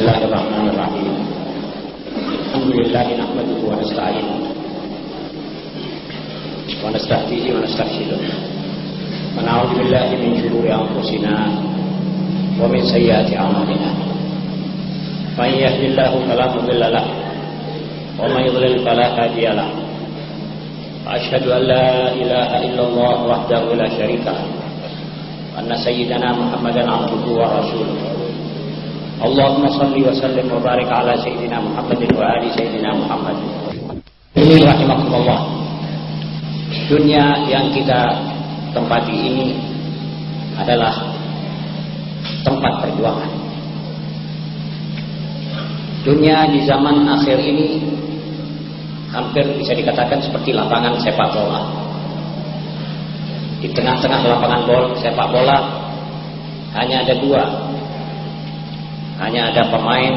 Bismillahirrahmanirrahim. Alhamdulillah nahmaduhu wa nasta'inuhu wa nasta'dihi wa nastaghfiruh. Wa na'udzu billahi min shururi anfusina wa min sayyiati a'malina. Man yahdihillahu fala mudilla lahu wa man yudlil fala hadiya lahu. Asyhadu an la ilaha illallah wahdahu la syarika lahu wa anna sayyidana Muhammadan 'abduhu wa rasuluh. Allahumma salli wa sallim wa barik ala sayyidina Muhammadin wa ali sayyidina Muhammad. Ini rahimakumullah. Dunia yang kita tempati ini adalah tempat perjuangan. Dunia di zaman akhir ini hampir bisa dikatakan seperti lapangan sepak bola. Di tengah-tengah lapangan sepak bola hanya ada dua. Hanya ada pemain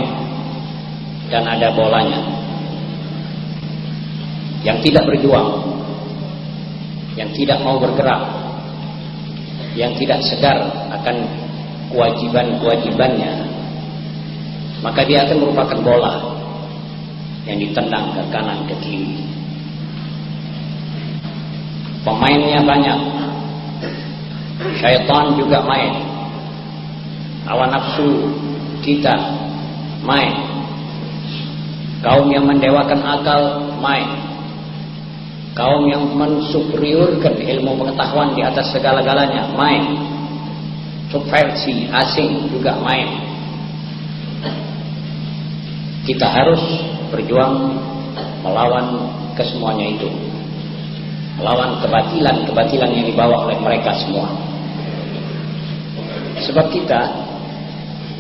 dan ada bolanya. Yang tidak berjuang, yang tidak mau bergerak, yang tidak sadar akan kewajiban-kewajibannya, maka dia akan merupakan bola yang ditendang ke kanan ke kiri. Pemainnya banyak, syaitan juga main, hawa nafsu kita main, kaum yang mendewakan akal main, kaum yang mensuperiorkan ilmu pengetahuan di atas segala-galanya main, subversi asing juga main. Kita harus berjuang melawan kesemuanya itu, melawan kebatilan-kebatilan yang dibawa oleh mereka semua. Sebab kita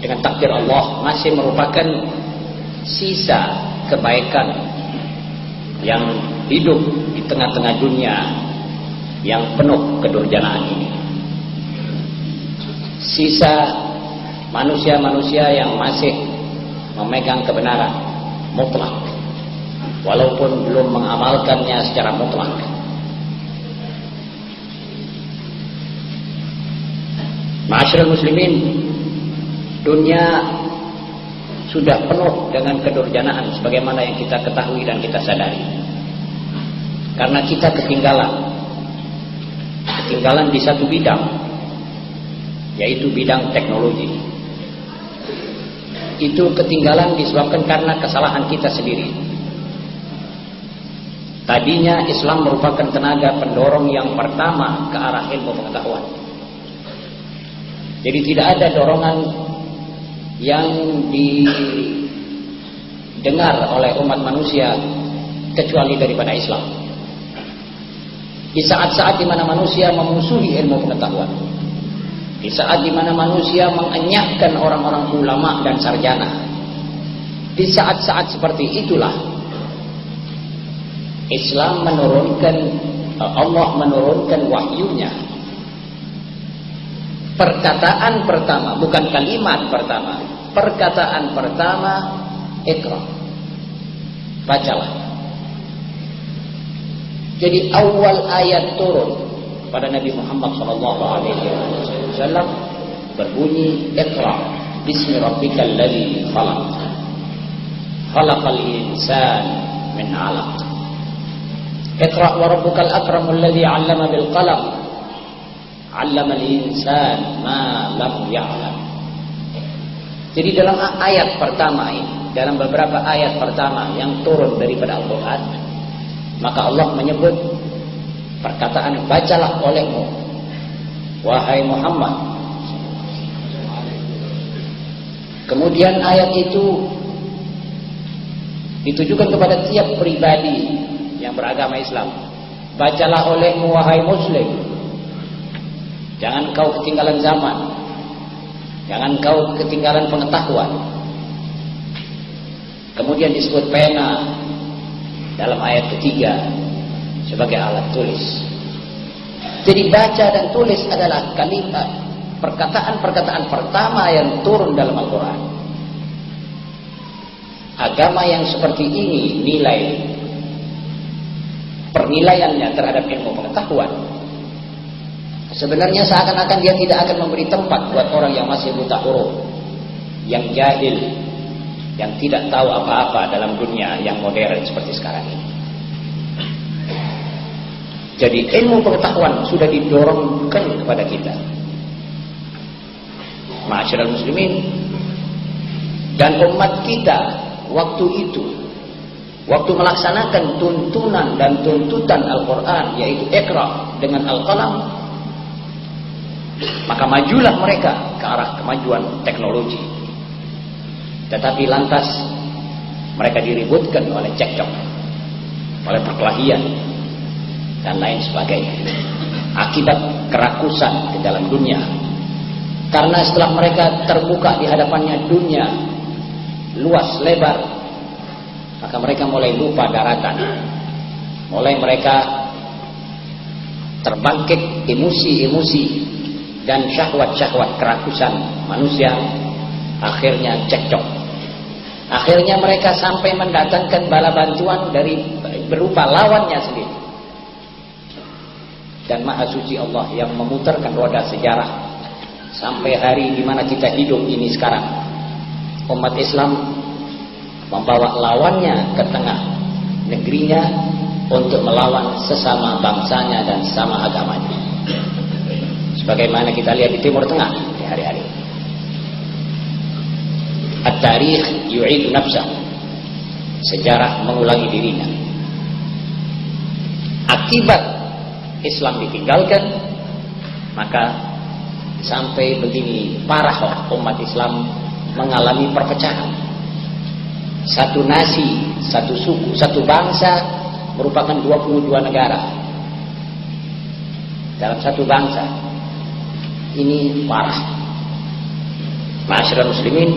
dengan takdir Allah masih merupakan sisa kebaikan yang hidup di tengah-tengah dunia yang penuh kedurjanaan ini. Sisa manusia-manusia yang masih memegang kebenaran mutlak walaupun belum mengamalkannya secara mutlak. Ma'asyiral muslimin, dunia sudah penuh dengan kedurjanaan sebagaimana yang kita ketahui dan kita sadari. Karena kita ketinggalan di satu bidang, yaitu bidang teknologi. Itu ketinggalan disebabkan karena kesalahan kita sendiri. Tadinya Islam merupakan tenaga pendorong yang pertama ke arah ilmu pengetahuan. Jadi tidak ada dorongan yang didengar oleh umat manusia kecuali daripada Islam. Di saat-saat di mana manusia memusuhi ilmu pengetahuan, di saat di mana manusia mengenyahkan orang-orang ulama dan sarjana, di saat-saat seperti itulah Islam Allah menurunkan wahyunya. Perkataan pertama, bukan kalimat pertama, perkataan pertama, Iqra, bacalah. Jadi awal ayat turun pada Nabi Muhammad SAW berbunyi Iqra bismi rabbikal ladzi khalaq khalaqal insana min 'alaq Iqra wa rabbukal akramul ladzi 'allama bil qalam 'allamal insana ma lam ya'lam. Jadi dalam ayat pertama ini, dalam beberapa ayat pertama yang turun daripada Al-Quran, maka Allah menyebut perkataan bacalah olehmu wahai Muhammad. Kemudian ayat itu ditujukan kepada tiap pribadi yang beragama Islam. Bacalah olehmu wahai Muslim. Jangan kau ketinggalan zaman, jangan kau ketinggalan pengetahuan. Kemudian disebut pena dalam ayat ketiga sebagai alat tulis. Jadi baca dan tulis adalah kalimat, perkataan-perkataan pertama yang turun dalam Al-Quran. Agama yang seperti ini nilai penilaiannya terhadap ilmu pengetahuan sebenarnya seakan-akan dia tidak akan memberi tempat buat orang yang masih buta huruf, yang jahil, yang tidak tahu apa-apa dalam dunia yang modern seperti sekarang ini. Jadi ilmu pengetahuan sudah didorongkan kepada kita, ma'asyiral muslimin. Dan umat kita waktu itu, waktu melaksanakan tuntunan dan tuntutan Al-Quran, yaitu Iqra dengan Al-Qalam, maka majulah mereka ke arah kemajuan teknologi. Tetapi lantas mereka diributkan oleh cekcok, oleh perkelahian dan lain sebagainya, akibat kerakusan di dalam dunia. Karena setelah mereka terbuka di hadapannya dunia luas lebar, maka mereka mulai lupa daratan, mulai mereka terbangkit emosi-emosi dan syahwat-syahwat kerakusan manusia. Akhirnya cekcok, akhirnya mereka sampai mendatangkan bala bantuan dari berupa lawannya sendiri. Dan Maha Suci Allah yang memutarkan roda sejarah sampai hari di mana kita hidup ini sekarang. Umat Islam membawa lawannya ke tengah negerinya untuk melawan sesama bangsanya dan sesama agamanya. Sebagaimana kita lihat di Timur Tengah di hari-hari. At-tarikh yu'idu nafsah. Sejarah mengulangi dirinya. Akibat Islam ditinggalkan, maka sampai begini parahlah umat Islam mengalami perpecahan. Satu nasi, satu suku, satu bangsa merupakan 22 negara dalam satu bangsa. Ini parah, ma'asyiral muslimin.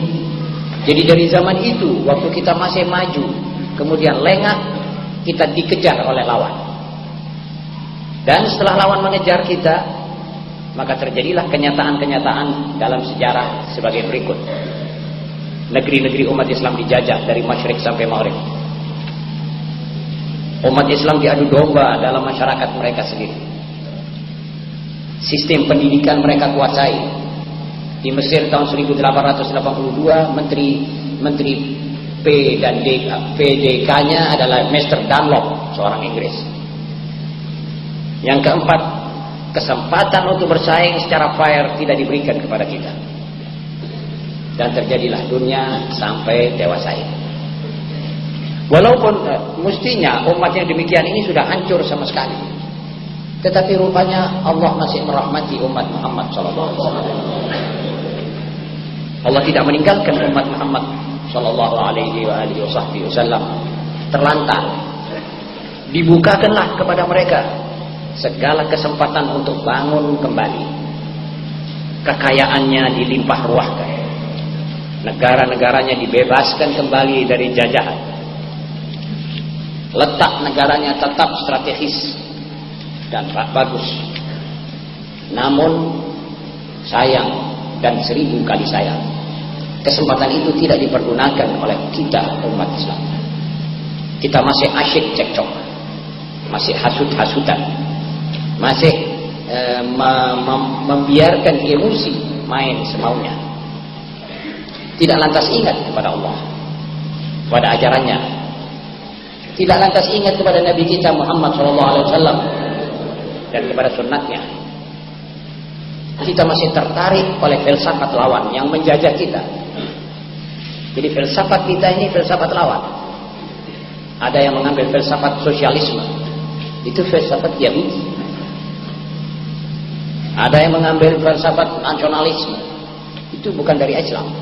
Jadi dari zaman itu, waktu kita masih maju, kemudian lengah, kita dikejar oleh lawan. Dan setelah lawan mengejar kita, maka terjadilah kenyataan-kenyataan dalam sejarah sebagai berikut. Negeri-negeri umat Islam dijajah dari masyrik sampai maghrib. Umat Islam diadu domba dalam masyarakat mereka sendiri. Sistem pendidikan mereka kuasai. Di Mesir tahun 1882, menteri P dan D, PDK-nya adalah Mr. Dunlop, seorang Inggris. Yang keempat, kesempatan untuk bersaing secara fair tidak diberikan kepada kita. Dan terjadilah dunia sampai dewasa ini. Walaupun mestinya umat yang demikian ini sudah hancur sama sekali, tetapi rupanya Allah masih merahmati umat Muhammad SAW. Allah tidak meninggalkan umat Muhammad sallallahu alaihi wasallam terlantar. Dibukakanlah kepada mereka segala kesempatan untuk bangun kembali. Kekayaannya dilimpah ruahkan. Negara-negaranya dibebaskan kembali dari jajahan. Letak negaranya tetap strategis dan bagus. Namun sayang dan 1000 kali sayang, kesempatan itu tidak dipergunakan oleh kita umat Islam. Kita masih asyik cekcok, masih hasut-hasutan, masih membiarkan emosi main semaunya. Tidak lantas ingat kepada Allah, kepada ajarannya. Tidak lantas ingat kepada Nabi kita Muhammad SAW dan kepada sunnatnya. Kita masih tertarik oleh filsafat lawan yang menjajah kita. Jadi filsafat kita ini filsafat lawan. Ada yang mengambil filsafat sosialisme, itu filsafat Yahudi. Ada yang mengambil filsafat nasionalisme, itu bukan dari Islam.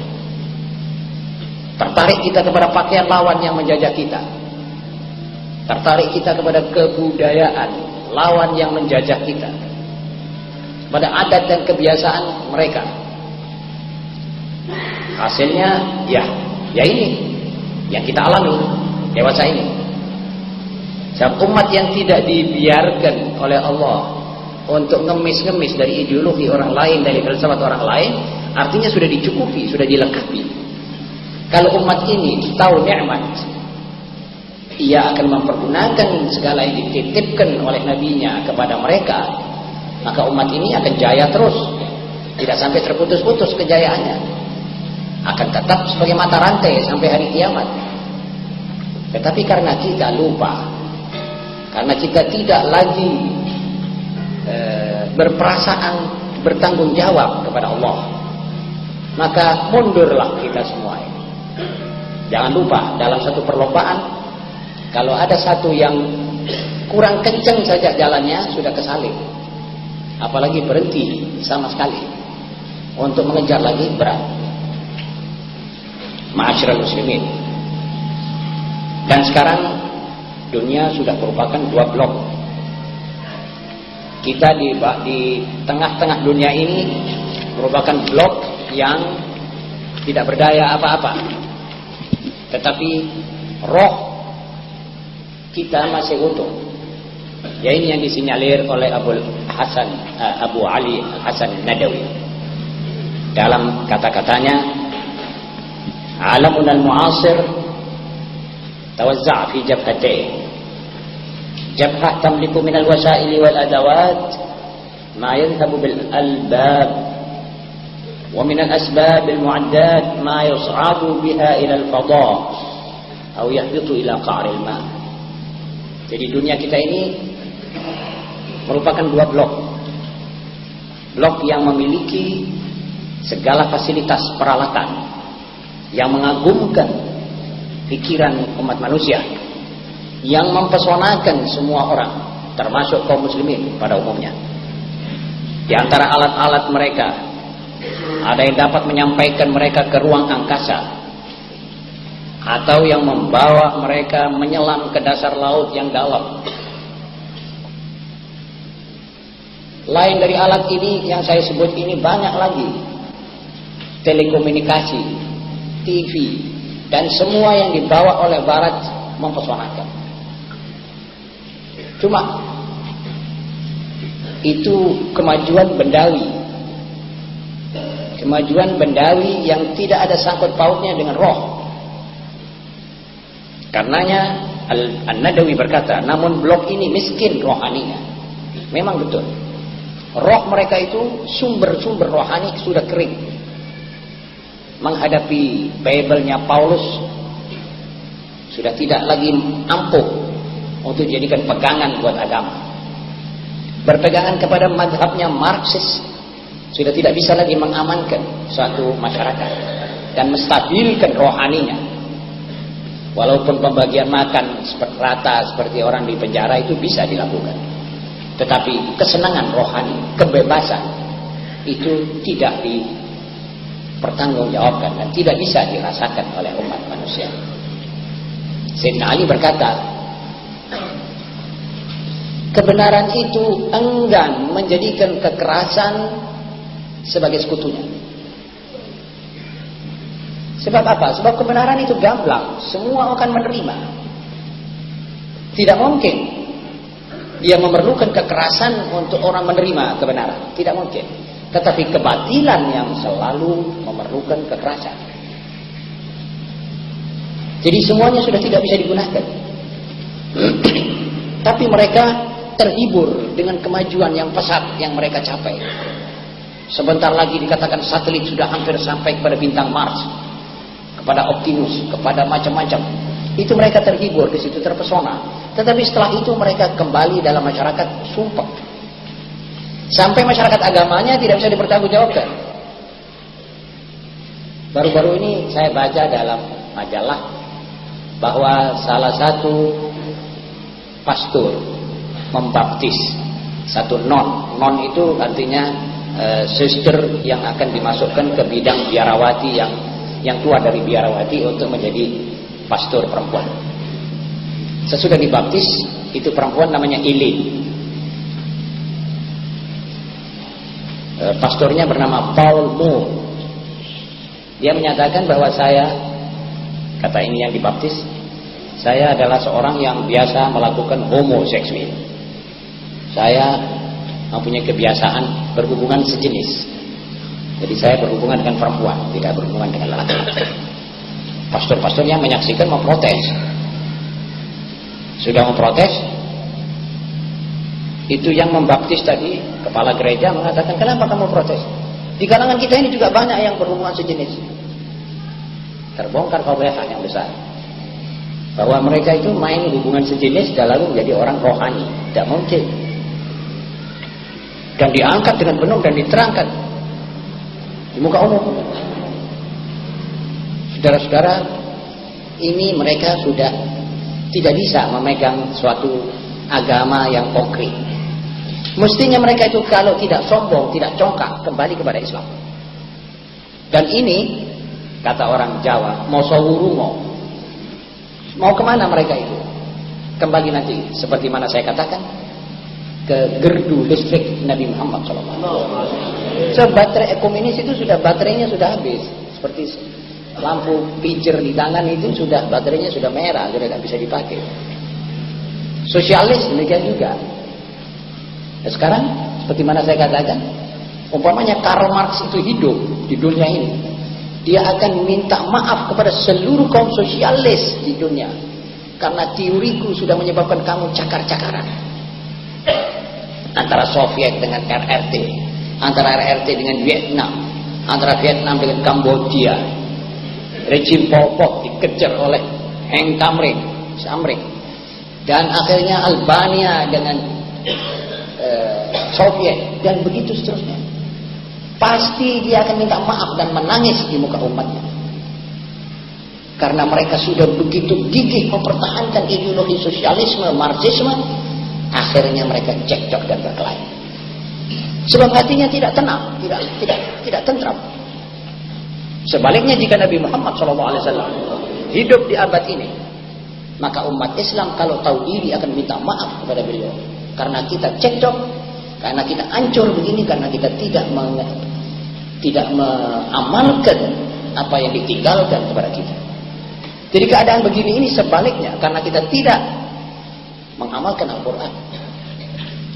Tertarik kita kepada pakaian lawan yang menjajah kita. Tertarik kita kepada kebudayaan lawan yang menjajah kita, pada adat dan kebiasaan mereka. Hasilnya ya ini yang kita alami dewasa ini. Sebab umat yang tidak dibiarkan oleh Allah untuk ngemis-ngemis dari ideologi orang lain, dari filsafat orang lain, artinya sudah dicukupi, sudah dilengkapi. Kalau umat ini tahu nikmat, ia akan mempergunakan segala yang dititipkan oleh nabinya kepada mereka, maka umat ini akan jaya terus, tidak sampai terputus-putus kejayaannya. akan tetap sebagai mata rantai sampai hari kiamat. Tetapi karena kita lupa, karena kita tidak lagi berperasaan bertanggung jawab kepada Allah, maka mundurlah kita semua ini. Jangan lupa, dalam satu perlombaan, kalau ada satu yang kurang kenceng saja jalannya, sudah kesalip. Apalagi berhenti sama sekali. Untuk mengejar lagi berat. Ma'asyiral muslimin. Dan sekarang dunia sudah merupakan dua blok. Kita di tengah-tengah dunia ini merupakan blok yang tidak berdaya apa-apa. Tetapi roh kita masih utuh. Ya, ini yang disinyalir oleh Abu Ali Hasan Nadawi dalam kata-katanya, alamul mu'asir tawazza' fi jabhatayn, jabhah tamliku min al-wasaili wal adawat ma yadhhabu bil albab, ومن الأسباب المعدات ما يصعد بها إلى الفضاء أو يهبط إلى قعر الماء. Jadi dunia kita ini merupakan dua blok. Blok yang memiliki segala fasilitas peralatan yang mengagumkan pikiran umat manusia, yang mempesonakan semua orang, termasuk kaum muslimin pada umumnya. Di antara alat-alat mereka ada yang dapat menyampaikan mereka ke ruang angkasa, atau yang membawa mereka menyelam ke dasar laut yang dalam. Lain dari alat ini yang saya sebut ini, banyak lagi. Telekomunikasi, TV, dan semua yang dibawa oleh barat mempesonakan. Cuma itu kemajuan bendawi. Kemajuan bendawi yang tidak ada sangkut pautnya dengan roh. Karenanya An-Nadawi berkata, namun blok ini miskin rohaninya. Memang betul. Roh mereka itu sumber-sumber rohani sudah kering. Menghadapi Bible-nya Paulus sudah tidak lagi ampuh untuk dijadikan pegangan buat agama. Berpegangan kepada mazhabnya Marxis sudah tidak bisa lagi mengamankan suatu masyarakat dan menstabilkan rohaninya. Walaupun pembagian makan seperti rata seperti orang di penjara itu bisa dilakukan, tetapi kesenangan rohani, kebebasan itu tidak dipertanggungjawabkan dan tidak bisa dirasakan oleh umat manusia. Sayyidina Ali berkata, kebenaran itu enggan menjadikan kekerasan sebagai sekutunya. Sebab apa? Sebab kebenaran itu gamblang, semua akan menerima. Tidak mungkin dia memerlukan kekerasan untuk orang menerima kebenaran, tidak mungkin. Tetapi kebatilan yang selalu memerlukan kekerasan. Jadi semuanya sudah tidak bisa digunakan. Tapi mereka terhibur dengan kemajuan yang pesat yang mereka capai. Sebentar lagi dikatakan satelit sudah hampir sampai kepada bintang Mars, kepada Optimus, kepada macam-macam. Itu mereka terhibur, di situ terpesona. Tetapi setelah itu mereka kembali dalam masyarakat sumpah. Sampai masyarakat agamanya tidak bisa dipertanggungjawabkan. Baru-baru ini saya baca dalam majalah bahwa salah satu pastor membaptis satu non. Non itu artinya sister yang akan dimasukkan ke bidang biarawati yang keluar dari biarawati untuk menjadi pastor perempuan. Sesudah dibaptis, itu perempuan namanya Eileen. Pastornya bernama Paul Moore. Dia menyatakan bahwa saya, kata ini yang dibaptis, saya adalah seorang yang biasa melakukan homoseksual. Saya mempunyai kebiasaan berhubungan sejenis. Jadi saya berhubungan dengan perempuan, tidak berhubungan dengan laki-laki. Pastor-pastornya menyaksikan, memprotes. Sudah memprotes, itu yang membaptis tadi, kepala gereja mengatakan, kenapa kamu protes? Di kalangan kita ini juga banyak yang berhubungan sejenis. Terbongkar kobehah yang besar. Bahwa mereka itu main hubungan sejenis dan lalu menjadi orang rohani. Tidak mungkin. Dan diangkat dengan penuh dan diterangkan di muka umum. Saudara-saudara, ini mereka sudah tidak bisa memegang suatu agama yang konkret. Mestinya mereka itu kalau tidak sombong, tidak congkak, kembali kepada Islam. Dan ini, kata orang Jawa, mau sawurungo. Mau kemana mereka itu? Kembali nanti, seperti mana saya katakan, ke gerdu listrik Nabi Muhammad SAW. So, baterai komunis itu sudah baterainya sudah habis. Seperti lampu pijer di tangan itu sudah baterainya sudah merah, sudah tidak bisa dipakai. Sosialis demikian juga. Nah, sekarang seperti mana saya katakan, umpamanya Karl Marx itu hidup di dunia ini, dia akan minta maaf kepada seluruh kaum sosialis di dunia karena teoriku sudah menyebabkan kamu cakar-cakaran. Antara Soviet dengan RRT, antara RRT dengan Vietnam, antara Vietnam dengan Kamboja. Rejim Pol Pot dikejar oleh Heng Samring, dan akhirnya Albania dengan Soviet, dan begitu seterusnya. Pasti dia akan minta maaf dan menangis di muka umatnya karena mereka sudah begitu gigih mempertahankan ideologi sosialisme, Marxisme. Akhirnya mereka cekcok dan berkelahi sebab hatinya tidak tenang, tidak tentram. Sebaliknya, jika Nabi Muhammad SAW hidup di abad ini, maka umat Islam kalau tahu diri akan minta maaf kepada beliau karena kita cekcok, karena kita hancur begini, karena kita tidak mengamalkan apa yang ditinggalkan kepada kita. Jadi keadaan begini ini sebaliknya, karena kita tidak mengamalkan Al-Quran,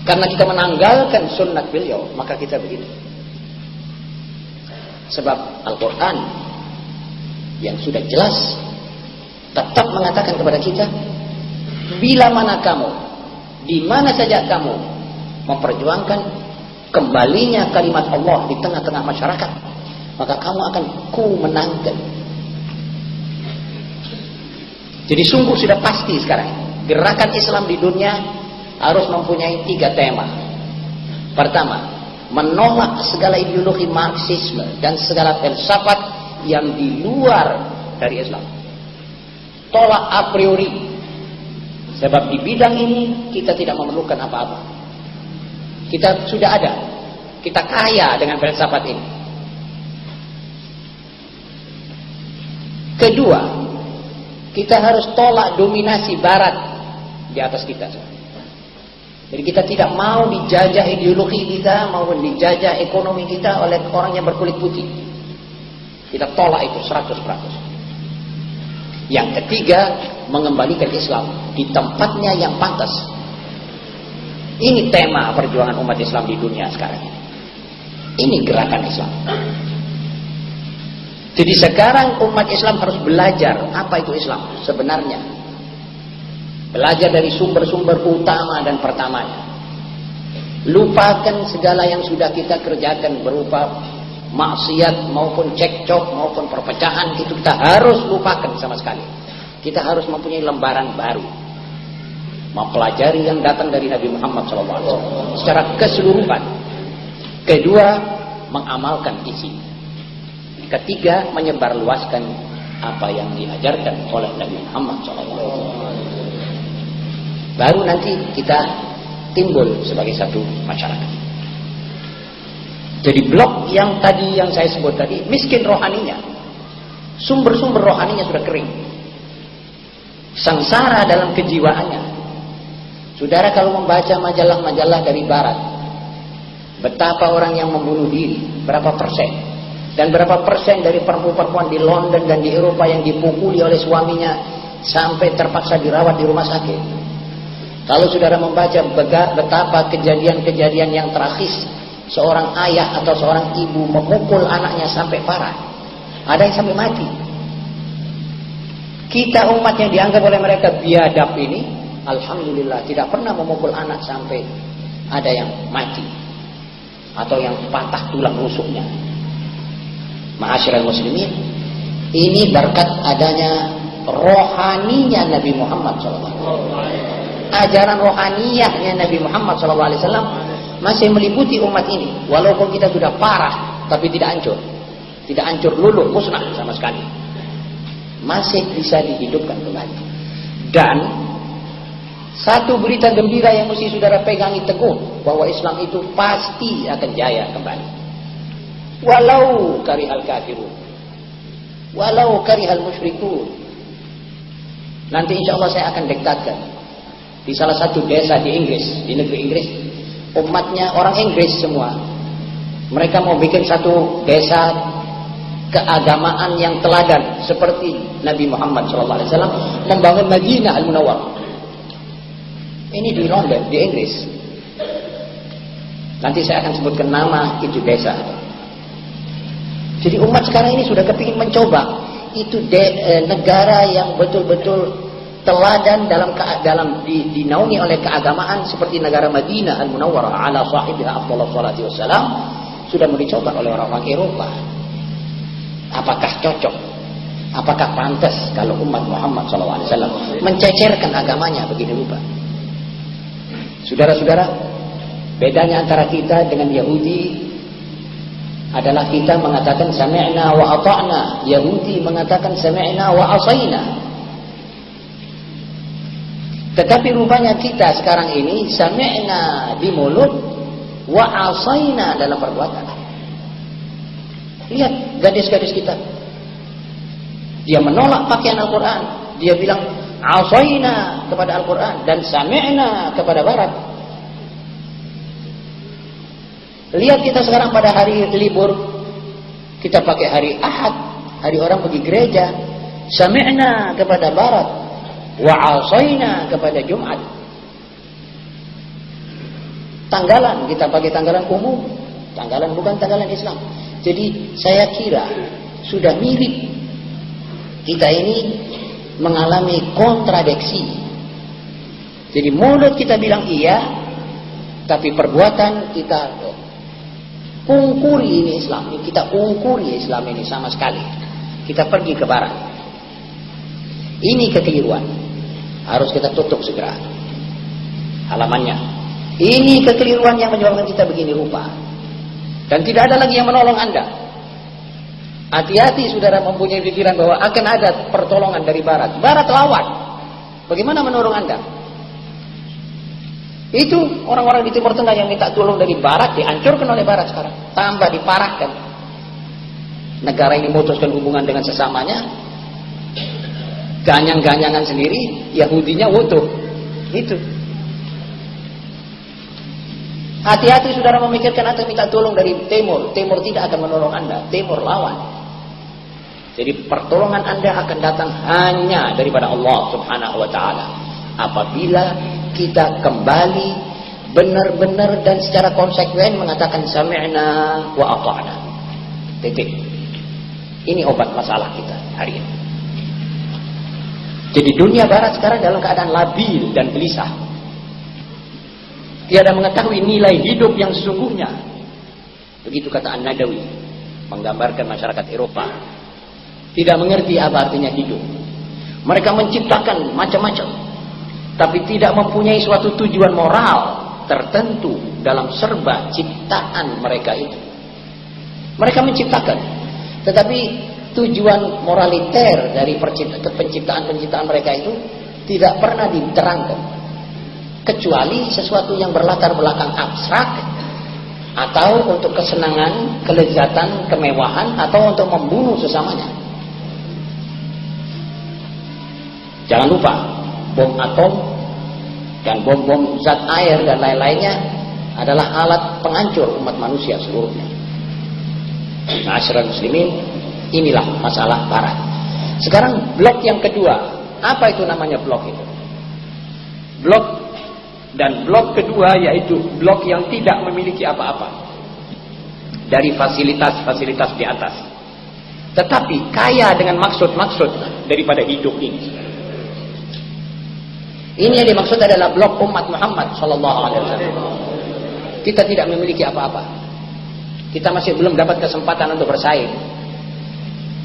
karena kita menanggalkan sunnah beliau, maka kita begini. Sebab Al-Quran yang sudah jelas tetap mengatakan kepada kita, bila mana kamu, di mana saja kamu memperjuangkan kembalinya kalimat Allah di tengah-tengah masyarakat, maka kamu akan menangkan. Jadi sungguh sudah pasti sekarang gerakan Islam di dunia harus mempunyai 3 tema. Pertama, menolak segala ideologi Marxisme dan segala filsafat yang di luar dari Islam. Tolak a priori. Sebab di bidang ini kita tidak memerlukan apa-apa. Kita sudah ada. Kita kaya dengan filsafat ini. Kedua, kita harus tolak dominasi Barat di atas kita. Jadi kita tidak mau dijajah ideologi kita maupun dijajah ekonomi kita oleh orang yang berkulit putih. Kita tolak itu 100%. Yang ketiga, mengembalikan Islam di tempatnya yang pantas. Ini tema perjuangan umat Islam di dunia sekarang. Ini gerakan Islam. Jadi sekarang umat Islam harus belajar apa itu Islam sebenarnya. Belajar dari sumber-sumber utama dan pertamanya. Lupakan segala yang sudah kita kerjakan berupa maksiat maupun cekcok maupun perpecahan, itu kita harus lupakan sama sekali. Kita harus mempunyai lembaran baru. Mempelajari yang datang dari Nabi Muhammad SAW secara keseluruhan. Kedua, mengamalkan isi. Ketiga, menyebarluaskan apa yang diajarkan oleh Nabi Muhammad SAW. Baru nanti kita timbul sebagai satu masyarakat. Jadi blok yang tadi yang saya sebut tadi, miskin rohaninya. Sumber-sumber rohaninya sudah kering. Sengsara dalam kejiwaannya. Saudara kalau membaca majalah-majalah dari barat, betapa orang yang membunuh diri, berapa persen, dan berapa persen dari perempuan-perempuan di London dan di Eropa yang dipukuli oleh suaminya sampai terpaksa dirawat di rumah sakit. Kalau saudara membaca betapa kejadian-kejadian yang tragis, seorang ayah atau seorang ibu memukul anaknya sampai parah, ada yang sampai mati. Kita umat yang dianggap oleh mereka biadab ini, alhamdulillah tidak pernah memukul anak sampai ada yang mati atau yang patah tulang rusuknya. Ma'asyiral muslimin, Ini berkat adanya rohaninya Nabi Muhammad SAW. Ajaran rohaniyahnya Nabi Muhammad SAW masih meliputi umat ini. Walaupun kita sudah parah, tapi tidak hancur. Tidak hancur, luluh, musnah sama sekali. Masih bisa dihidupkan kembali. Dan satu berita gembira yang mesti saudara pegangi teguh, bahwa Islam itu pasti akan jaya kembali. Walau karihal kafirun, walau karihal musyrikun. Nanti insya Allah saya akan diktatkan di salah satu desa di Inggris, di negeri Inggris, umatnya orang Inggris semua. Mereka mau bikin satu desa keagamaan yang teladan seperti Nabi Muhammad SAW membangun Madinah Al-Munawwarah. Ini di London, di Inggris. Nanti saya akan sebutkan nama itu desa. Jadi umat sekarang ini sudah kepingin mencoba itu negara yang betul-betul teladan dalam dinaungi oleh keagamaan seperti negara Madinah Al-Munawwarah ala sahibiha afdhalus salati wassalam. Sudah mau dicoba oleh orang-orang Eropa. Apakah cocok? Apakah pantas kalau umat Muhammad SAW mencecerkan agamanya begini rupa? Saudara-saudara, bedanya antara kita dengan Yahudi adalah kita mengatakan sami'na wa ata'na, Yahudi mengatakan sami'na wa asayna. Tetapi rupanya kita sekarang ini sami'na di mulut wa asayna dalam perbuatan. Lihat gadis-gadis kita, dia menolak pakaian Al-Quran, dia bilang asayna kepada Al-Quran dan sami'na kepada Barat. Lihat kita sekarang pada hari libur, kita pakai hari Ahad, hari orang pergi gereja, sami'na kepada Barat, wa asayna kepada Jumat. Tanggalan, kita pakai tanggalan umum, tanggalan bukan tanggalan Islam. Jadi saya kira sudah mirip kita ini mengalami kontradiksi. Jadi mulut kita bilang iya, tapi perbuatan kita ungkuri ini Islam, kita ungkuri Islam ini sama sekali. Kita pergi ke barat. Ini kekeliruan. Harus kita tutup segera halamannya. Ini kekeliruan yang menyebabkan kita begini rupa. Dan tidak ada lagi yang menolong Anda. Hati-hati saudara mempunyai pikiran bahwa akan ada pertolongan dari barat. Barat lawan. Bagaimana menolong Anda? Itu orang-orang di Timur Tengah yang minta tolong dari barat dihancurkan oleh barat sekarang. Tambah diparahkan. Negara ini memutuskan hubungan dengan sesamanya. Ganyang-ganyangan sendiri, Yahudinya wutuh. Itu. Hati-hati saudara memikirkan atau minta tolong dari Timur. Timur tidak akan menolong Anda. Timur lawan. Jadi pertolongan Anda akan datang hanya daripada Allah Subhanahu wa ta'ala. Apabila kita kembali benar-benar dan secara konsekuen mengatakan sami'na wa ata'na. Titik. Ini obat masalah kita hari ini. Jadi dunia barat sekarang dalam keadaan labil dan gelisah. Tiada mengetahui nilai hidup yang sesungguhnya. Begitu kata An-Nadawi, menggambarkan masyarakat Eropa. Tidak mengerti apa artinya hidup. Mereka menciptakan macam-macam, tapi tidak mempunyai suatu tujuan moral tertentu dalam serba ciptaan mereka itu. Mereka menciptakan, tetapi tujuan moraliter dari penciptaan-penciptaan mereka itu tidak pernah diterangkan. Kecuali sesuatu yang berlatar belakang abstrak, atau untuk kesenangan, kelezatan, kemewahan, atau untuk membunuh sesamanya. Jangan lupa, bom atom dan bom-bom zat air dan lain-lainnya adalah alat penghancur umat manusia seluruhnya. Ma'asyiral muslimin, inilah masalah barat. Sekarang blok yang kedua. Apa itu namanya blok itu? Blok. Dan blok kedua yaitu blok yang tidak memiliki apa-apa dari fasilitas-fasilitas di atas, tetapi kaya dengan maksud-maksud daripada hidup ini. Ini yang dimaksud adalah blok umat Muhammad Sallallahu Alaihi Wasallam. Kita tidak memiliki apa-apa. Kita masih belum dapat kesempatan untuk bersaing.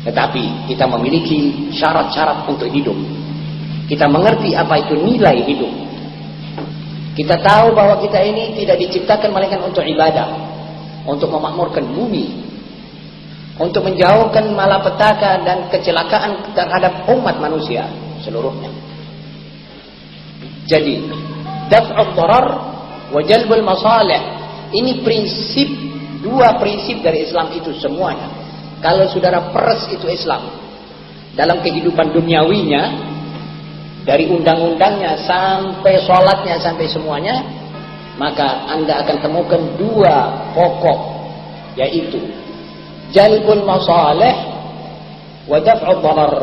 Tetapi kita memiliki syarat-syarat untuk hidup. Kita mengerti apa itu nilai hidup. Kita tahu bahwa kita ini tidak diciptakan melainkan untuk ibadah, untuk memakmurkan bumi, untuk menjauhkan malapetaka dan kecelakaan terhadap umat manusia seluruhnya. Jadi, daf'ud darar wa jalbul masalih. Ini prinsip, dua prinsip dari Islam itu semuanya. Kalau saudara peres itu Islam dalam kehidupan duniawinya, dari undang-undangnya sampai sholatnya sampai semuanya, maka Anda akan temukan dua pokok, yaitu jalbul masalih wa daf'ud darar.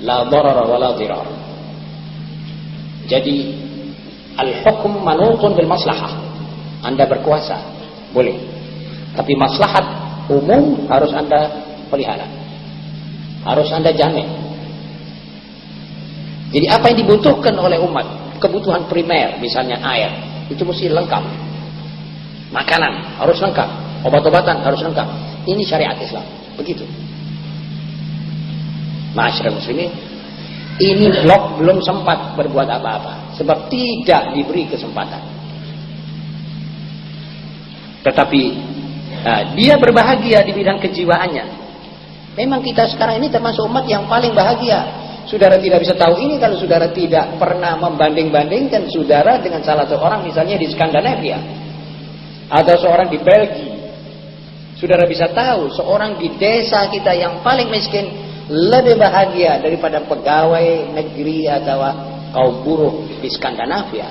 La darar wa la dirar. Jadi al-hukm manutun bil maslahah. Anda berkuasa boleh, tapi maslahat umum harus Anda pelihara, harus Anda jamin. Jadi apa yang dibutuhkan oleh umat, kebutuhan primer, misalnya air, itu mesti lengkap. Makanan harus lengkap, obat-obatan harus lengkap. Ini syariat Islam, begitu. Ma'asyiral muslimin, ini blok belum sempat berbuat apa-apa, sebab tidak diberi kesempatan. Tetapi dia berbahagia di bidang kejiwaannya. Memang kita sekarang ini termasuk umat yang paling bahagia. Saudara tidak bisa tahu ini kalau saudara tidak pernah membanding-bandingkan saudara dengan salah seorang misalnya di Skandinavia atau seorang di Belgia. Saudara bisa tahu seorang di desa kita yang paling miskin lebih bahagia daripada pegawai negeri atau kaum buruh di Skandinavia.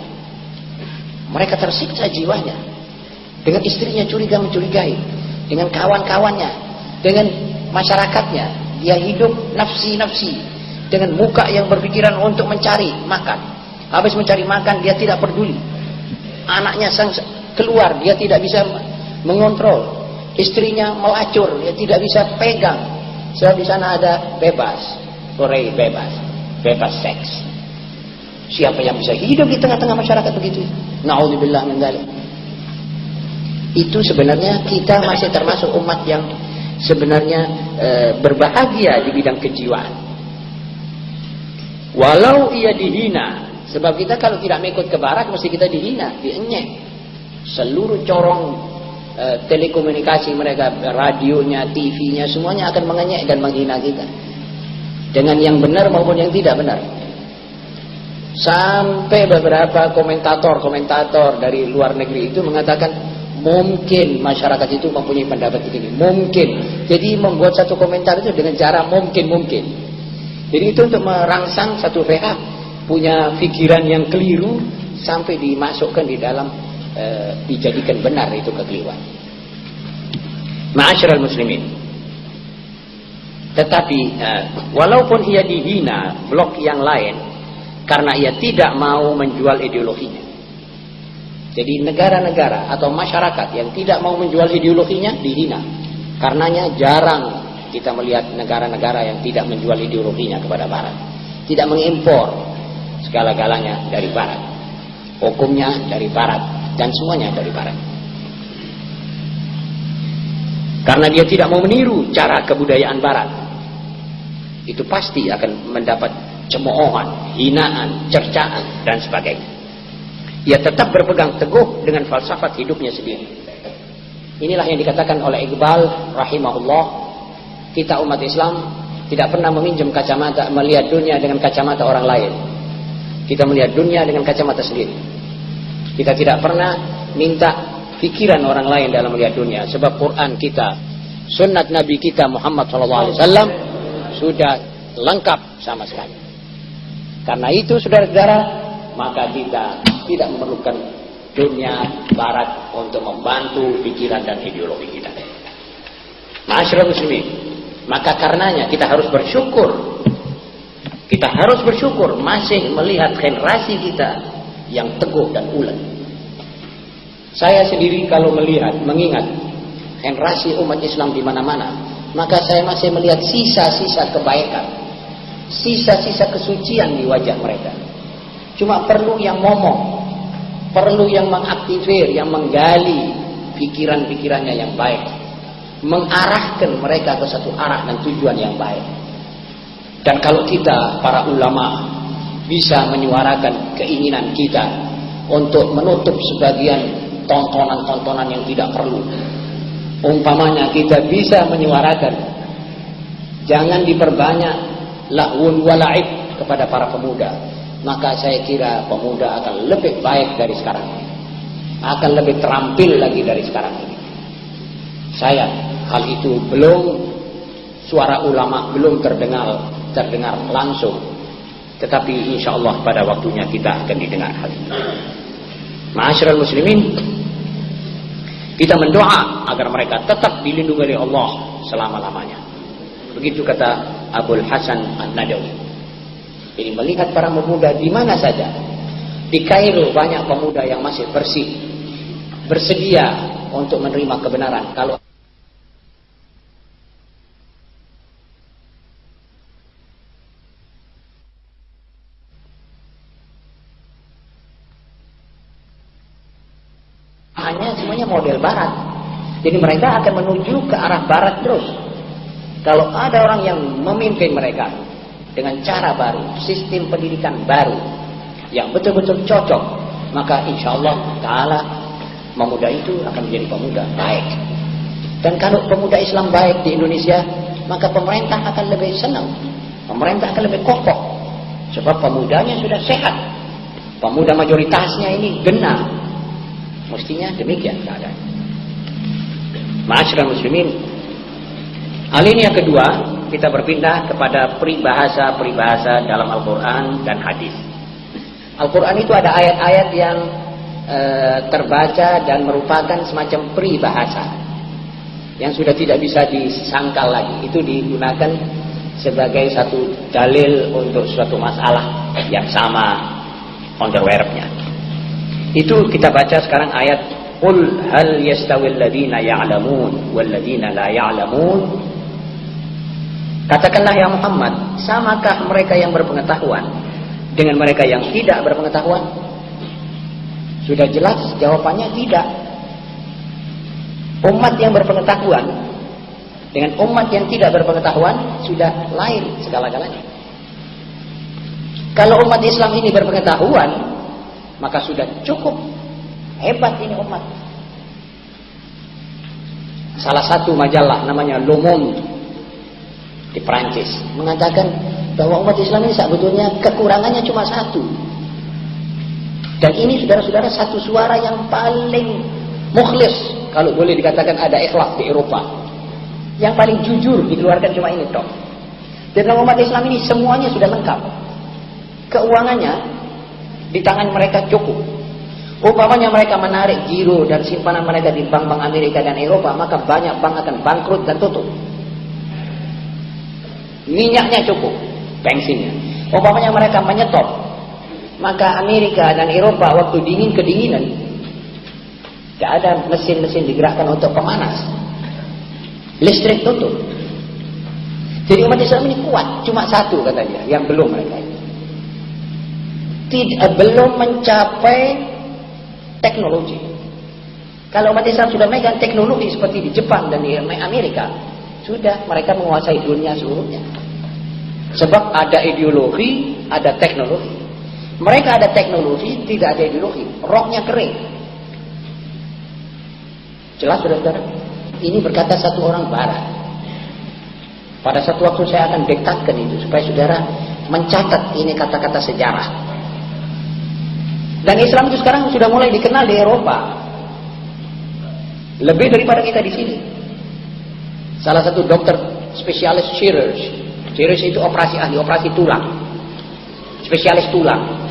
Mereka tersiksa jiwanya, dengan istrinya curiga mencurigai, dengan kawan-kawannya, dengan masyarakatnya. Dia hidup nafsi-nafsi, dengan muka yang berpikiran untuk mencari makan. Habis mencari makan, dia tidak peduli. Anaknya keluar, dia tidak bisa mengontrol. Istrinya melacur, dia tidak bisa pegang. Sebab di sana ada bebas, sore bebas, bebas seks. Siapa yang bisa hidup di tengah-tengah masyarakat begitu? Na'udzubillah min dzalik. Itu sebenarnya kita masih termasuk umat yang sebenarnya berbahagia di bidang kejiwaan. Walau ia dihina, sebab kita kalau tidak mengikut ke barat mesti kita dihina, dienyek. Seluruh corong telekomunikasi mereka, radionya, TV-nya, semuanya akan mengenyek dan menghina kita, dengan yang benar maupun yang tidak benar. Sampai beberapa komentator dari luar negeri itu mengatakan mungkin masyarakat itu mempunyai pendapat begini, mungkin. Jadi membuat satu komentar itu dengan cara mungkin. Jadi itu untuk merangsang satu pihak punya pikiran yang keliru sampai dimasukkan di dalam dijadikan benar itu kekeliruan. Ma'asyiral muslimin. Tetapi walaupun ia dihina blok yang lain karena ia tidak mau menjual ideologinya. Jadi negara-negara atau masyarakat yang tidak mau menjual ideologinya dihina. Karenanya jarang kita melihat negara-negara yang tidak menjual ideologinya kepada barat, tidak mengimpor segala-galanya dari barat, hukumnya dari barat, dan semuanya dari barat. Karena dia tidak mau meniru cara kebudayaan barat, itu pasti akan mendapat cemoohan, hinaan, cercaan, dan sebagainya. Ia tetap berpegang teguh dengan falsafat hidupnya sendiri. Inilah yang dikatakan oleh Iqbal rahimahullah, kita umat Islam tidak pernah meminjam kacamata, melihat dunia dengan kacamata orang lain. Kita melihat dunia dengan kacamata sendiri. Kita tidak pernah minta pikiran orang lain dalam melihat dunia. Sebab Quran kita, sunnat Nabi kita Muhammad SAW sudah lengkap sama sekali. Karena itu saudara-saudara, maka kita tidak memerlukan dunia barat untuk membantu pikiran dan ideologi kita. Ma'asyiral muslimin, maka karenanya kita harus bersyukur. Kita harus bersyukur masih melihat generasi kita yang teguh dan ulet. Saya sendiri kalau melihat, mengingat generasi umat Islam di mana-mana, maka saya masih melihat sisa-sisa kebaikan, sisa-sisa kesucian di wajah mereka. Cuma perlu yang momong, perlu yang mengaktifir, yang menggali pikiran-pikirannya yang baik. mengarahkan mereka ke satu arah dan tujuan yang baik. Dan kalau kita para ulama bisa menyuarakan keinginan kita untuk menutup sebagian tontonan-tontonan yang tidak perlu, umpamanya kita bisa menyuarakan jangan diperbanyak lahun wala'ib kepada para pemuda, maka saya kira pemuda akan lebih baik dari sekarang ini, akan lebih terampil lagi dari sekarang ini. Sayang, hal itu belum, suara ulama belum terdengar langsung, tetapi insya Allah pada waktunya kita akan didengar hal itu. Ma'asyiral muslimin, kita mendoa agar mereka tetap dilindungi oleh Allah selama-lamanya. Begitu kata Abul Hasan An-Nadawi. Jadi melihat para pemuda di mana saja, di Kairo banyak pemuda yang masih bersih, bersedia untuk menerima kebenaran. Kalau hanya semuanya model barat, jadi mereka akan menuju ke arah barat terus. Kalau ada orang yang memimpin mereka dengan cara baru, sistem pendidikan baru yang betul-betul cocok, maka insya Allah Ta'ala pemuda itu akan menjadi pemuda baik. Dan kalau pemuda Islam baik di Indonesia, maka pemerintah akan lebih senang, pemerintah akan lebih kokoh, sebab pemudanya sudah sehat, pemuda mayoritasnya ini genah. Mestinya demikian keadaan. Ma'asyiral muslimin, hal ini yang kedua, kita berpindah kepada peribahasa dalam Al-Quran dan hadis. Al-Quran itu ada ayat-ayat yang terbaca dan merupakan semacam peribahasa yang sudah tidak bisa disangkal lagi. Itu digunakan sebagai satu dalil untuk suatu masalah yang sama on the verb-nya. Itu kita baca sekarang ayat Qul hal yastawil ladina ya'lamun wal ladina la ya'lamun. Katakanlah ya Muhammad, samakah mereka yang berpengetahuan dengan mereka yang tidak berpengetahuan? Sudah jelas jawabannya tidak. Umat yang berpengetahuan dengan umat yang tidak berpengetahuan sudah lain segala-galanya. Kalau umat Islam ini berpengetahuan, maka sudah cukup hebat ini umat. Salah satu majalah namanya Le Monde di Perancis mengatakan bahwa umat Islam ini sebetulnya kekurangannya cuma satu. Dan ini saudara-saudara satu suara yang paling mukhlis, kalau boleh dikatakan ada ikhlas di Eropa. Yang paling jujur dikeluarkan cuma ini toh. Dan umat Islam ini semuanya sudah lengkap. Keuangannya di tangan mereka cukup. Umpamanya mereka menarik giro dan simpanan mereka di bank-bank Amerika dan Eropa, maka banyak bank akan bangkrut dan tutup. Minyaknya cukup, bensinnya. Umpamanya mereka menyetop, maka Amerika dan Eropa waktu dingin kedinginan, tidak ada mesin-mesin digerakkan untuk pemanas, listrik tutup. Jadi umat Islam ini kuat, cuma satu kata dia, yang belum mereka ini. Belum mencapai teknologi. Kalau umat Islam sudah megang teknologi seperti di Jepang dan di Amerika, sudah mereka menguasai dunia seluruhnya. Sebab ada ideologi, ada teknologi. Mereka ada teknologi, tidak ada ideologi. Roknya kering. Jelas saudara-saudara? Ini berkata satu orang barat. Pada satu waktu saya akan dekatkan itu supaya saudara mencatat ini kata-kata sejarah. Dan Islam itu sekarang sudah mulai dikenal di Eropa, lebih daripada kita di sini. Salah satu dokter spesialis chirurg itu ahli operasi tulang, spesialis tulang.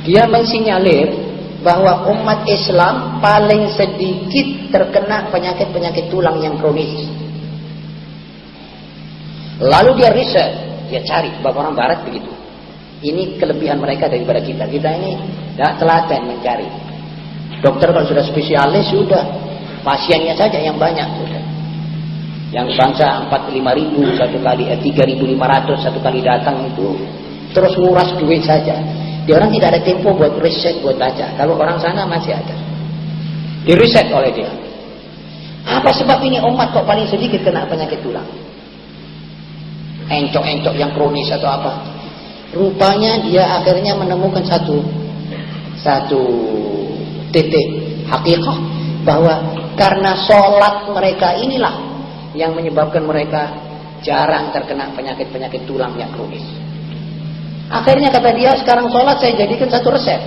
Dia mensinyalir bahwa umat Islam paling sedikit terkena penyakit-penyakit tulang yang kronis. Lalu dia riset, dia cari bahwa orang Barat begitu. Ini kelebihan mereka daripada kita. Kita ini tidak telaten mencari. Dokter kalau sudah spesialis sudah, pasiennya saja yang banyak sudah. Yang bangsa 45.000 satu kali, 3.500 satu kali datang itu terus nguras duit saja. Dia orang tidak ada tempo buat riset, buat baca. Kalau orang sana masih ada. Diriset oleh dia. Apa sebab ini umat kok paling sedikit kena penyakit tulang? Encok-encok yang kronis atau apa? Rupanya dia akhirnya menemukan satu titik hakikat bahwa karena sholat mereka inilah yang menyebabkan mereka jarang terkena penyakit-penyakit tulang yang kronis. Akhirnya kata dia, sekarang sholat saya jadikan satu resep.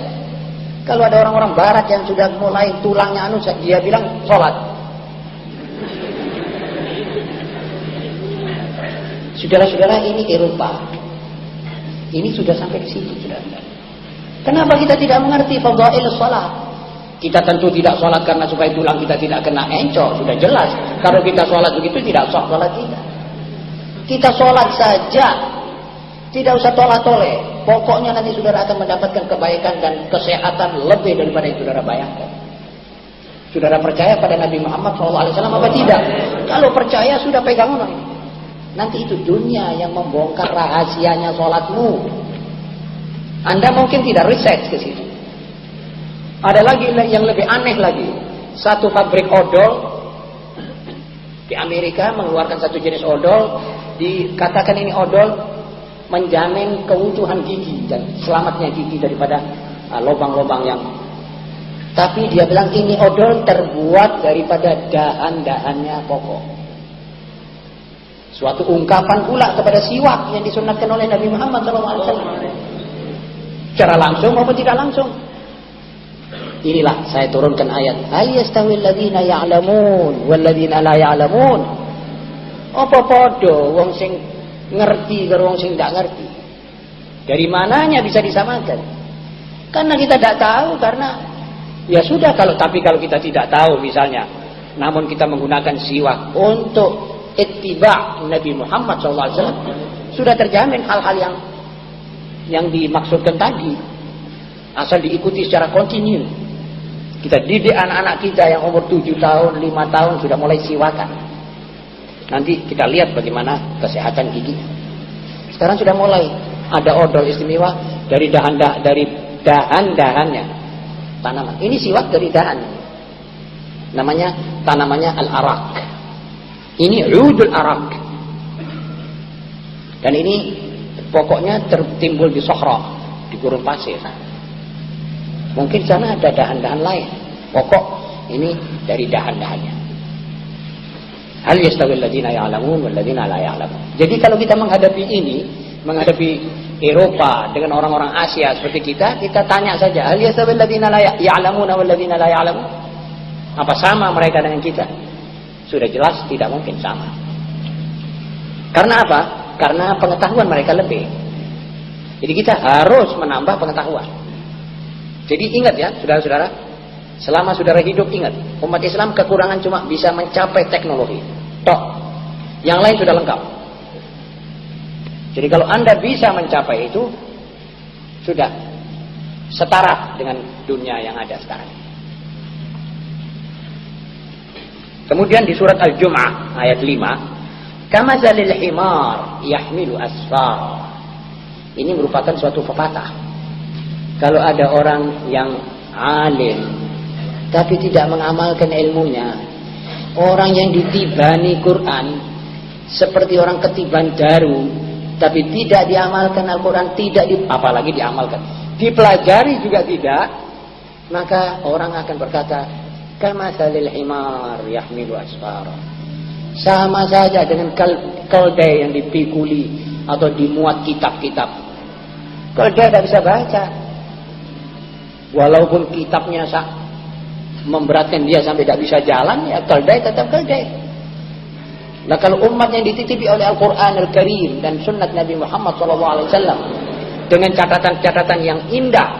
Kalau ada orang-orang barat yang sudah mulai tulangnya dia bilang sholat. Saudara-saudara, ini Eropa. Ini sudah sampai ke situ, saudara. Kenapa kita tidak mengerti fadhail sholat? Kita tentu tidak sholat karena supaya tulang kita tidak kena encok, sudah jelas. Kalau kita sholat begitu tidak sah sholat kita. Kita sholat saja, tidak usah tolak-toleh. Pokoknya nanti saudara akan mendapatkan kebaikan dan kesehatan lebih daripada yang saudara bayangkan. Saudara percaya pada Nabi Muhammad SAW apa tidak? Kalau percaya sudah pegang orang ini. Nanti itu dunia yang membongkar rahasianya sholatmu. Anda mungkin tidak riset ke situ. Ada lagi yang lebih aneh lagi. Satu pabrik odol di Amerika mengeluarkan satu jenis odol, dikatakan ini odol menjamin keutuhan gigi dan selamatnya gigi daripada lubang-lubang yang. Tapi dia bilang ini odol terbuat daripada dahan-dahannya pokok. Suatu ungkapan pula kepada siwak yang disunatkan oleh Nabi Muhammad SAW. Secara langsung maupun tidak langsung. Inilah saya turunkan ayat. Hal yastawil ladzina ya'lamun wal ladzina la ya'lamun. Apa podo wong sing ngerti karo wong sing ndak ngerti? Dari mananya bisa disamakan? Karena kita tidak tahu, karena ya sudah kalau kita tidak tahu misalnya, namun kita menggunakan siwak untuk ittiba' Nabi Muhammad SAW, sudah terjamin hal-hal yang dimaksudkan tadi, asal diikuti secara kontinu. Kita didik anak-anak kita yang umur 7 tahun, 5 tahun sudah mulai siwakan. Nanti kita lihat bagaimana kesehatan gigi. Sekarang sudah mulai ada odol istimewa dari dahan-dahannya tanaman. Ini siwak dari dahan. Tanamannya al-arak. Ini udul arak. Dan ini pokoknya tertimbul di Sohra, di gurun pasir. Mungkin sana ada dahan-dahan lain. Pokok ini dari dahan-dahannya. Hal yastawil ladzina ya'lamun wal ladzina la ya'lamun. Jadi kalau kita menghadapi Eropa dengan orang-orang Asia seperti kita tanya saja, hal yastawil ladzina la ya'lamun wal ladzina la ya'lamun? Apa sama mereka dengan kita? Sudah jelas tidak mungkin sama. Karena apa? Karena pengetahuan mereka lebih. Jadi kita harus menambah pengetahuan. Jadi ingat ya, saudara-saudara, selama saudara hidup ingat, umat Islam kekurangan cuma bisa mencapai teknologi. Tok. Yang lain sudah lengkap. Jadi kalau Anda bisa mencapai itu, sudah setara dengan dunia yang ada sekarang. Kemudian di surat Al-Jum'ah ayat 5, kamazalil himar yahmilu asfar. Ini merupakan suatu pepatah. Kalau ada orang yang alim tapi tidak mengamalkan ilmunya, orang yang ditibani Quran seperti orang ketiban daru, tapi tidak diamalkan Al-Quran, apalagi diamalkan, dipelajari juga tidak, maka orang akan berkata, kamasalil himar yahmilu asfara. Sama saja dengan keldai yang dipikuli atau dimuat kitab-kitab. Keldai tidak bisa baca. Walaupun kitabnya memberatkan dia sampai tidak bisa jalan, ya keldai tetap keldai. Nah kalau umat yang dititipi oleh Al-Quran Al-Karim dan sunnat Nabi Muhammad SAW dengan catatan-catatan yang indah,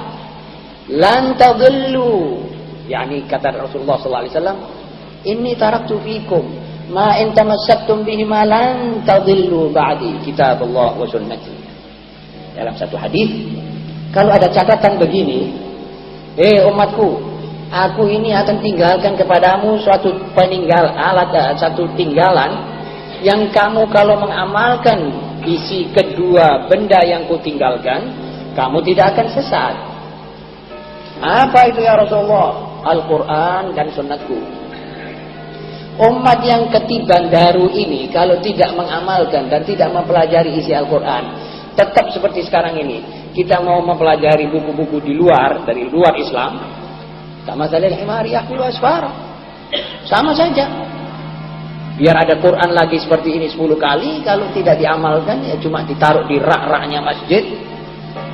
lan tadillu, yakni kata Rasulullah SAW, inni taraktu fikum ma in tamassaktum bihi ma lan tadillu ba'di kitabullah wa sunnati. Dalam satu hadis, kalau ada catatan begini, umatku, aku ini akan tinggalkan kepadamu suatu satu tinggalan yang kamu kalau mengamalkan isi kedua benda yang kutinggalkan, kamu tidak akan sesat. Apa itu ya Rasulullah? Al-Quran dan sunnatku. Umat yang ketiban baru ini kalau tidak mengamalkan dan tidak mempelajari isi Al-Quran, tetap seperti sekarang ini. Kita mau mempelajari buku-buku di luar, dari luar Islam, sama saja himari yahmilu asfara. Sama saja. Biar ada Quran lagi seperti ini 10 kali, kalau tidak diamalkan ya cuma ditaruh di rak-raknya masjid,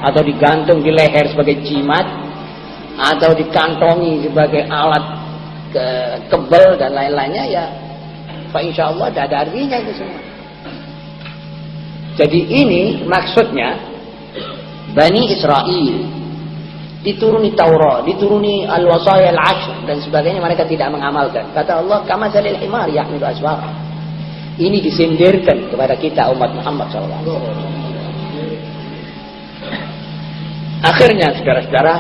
atau digantung di leher sebagai jimat, atau dikantongi sebagai alat kebel dan lain-lainnya, ya Pak, insya Allah tidak ada artinya itu semua. Jadi ini maksudnya Bani Israel dituruni Taurat, dituruni Al-Wasaya Al-Ashr dan sebagainya, mereka tidak mengamalkan. Kata Allah, kamatsalil himar yahmilu asfara. Ini disindirkan kepada kita umat Muhammad SAW. Akhirnya saudara-saudara,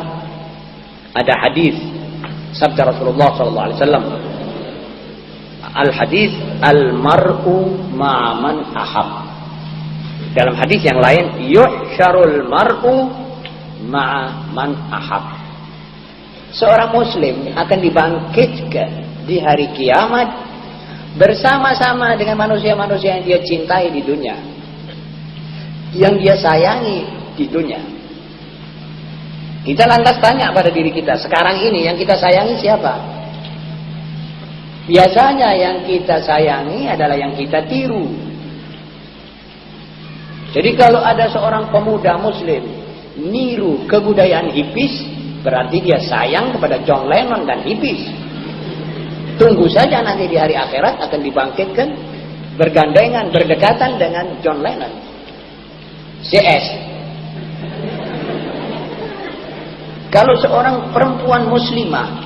ada hadis sabda Rasulullah SAW, al-hadis al-mar'u ma'aman ahab. Dalam hadis yang lain, yuhsyarul mar'u ma'aman ahab. Seorang muslim akan dibangkitkan di hari kiamat bersama-sama dengan manusia-manusia yang dia cintai di dunia, yang dia sayangi di dunia. Kita lantas tanya pada diri kita, sekarang ini yang kita sayangi siapa? Biasanya yang kita sayangi adalah yang kita tiru. Jadi kalau ada seorang pemuda muslim niru kebudayaan hippies, berarti dia sayang kepada John Lennon dan hippies. Tunggu saja nanti di hari akhirat akan dibangkitkan bergandengan, berdekatan dengan John Lennon. CS. Kalau seorang perempuan muslimah,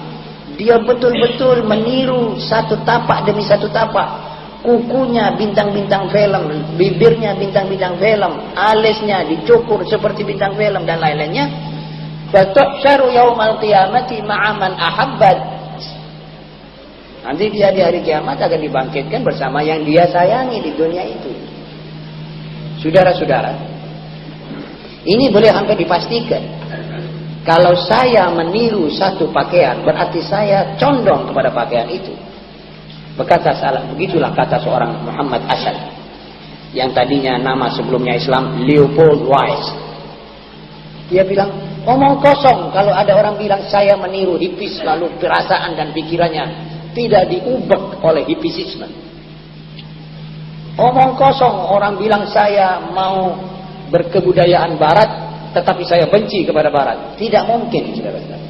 dia betul-betul meniru satu tapak demi satu tapak, kukunya bintang-bintang film, bibirnya bintang-bintang film, alisnya dicukur seperti bintang film dan lain-lainnya, fatuhsyaru yaumal qiyamati ma'aman ahabbat. Nanti dia di hari kiamat akan dibangkitkan bersama yang dia sayangi di dunia itu. Saudara-saudara, ini boleh hampir dipastikan. Kalau saya meniru satu pakaian, berarti saya condong kepada pakaian itu. Begitulah kata seorang Muhammad Asad, yang tadinya nama sebelumnya Islam Leopold Weiss. Dia bilang, omong kosong kalau ada orang bilang saya meniru hippies, lalu perasaan dan pikirannya tidak diubek oleh hippisisme. Omong kosong orang bilang saya mau berkebudayaan barat, tetapi saya benci kepada barat. Tidak mungkin, saudara-saudara.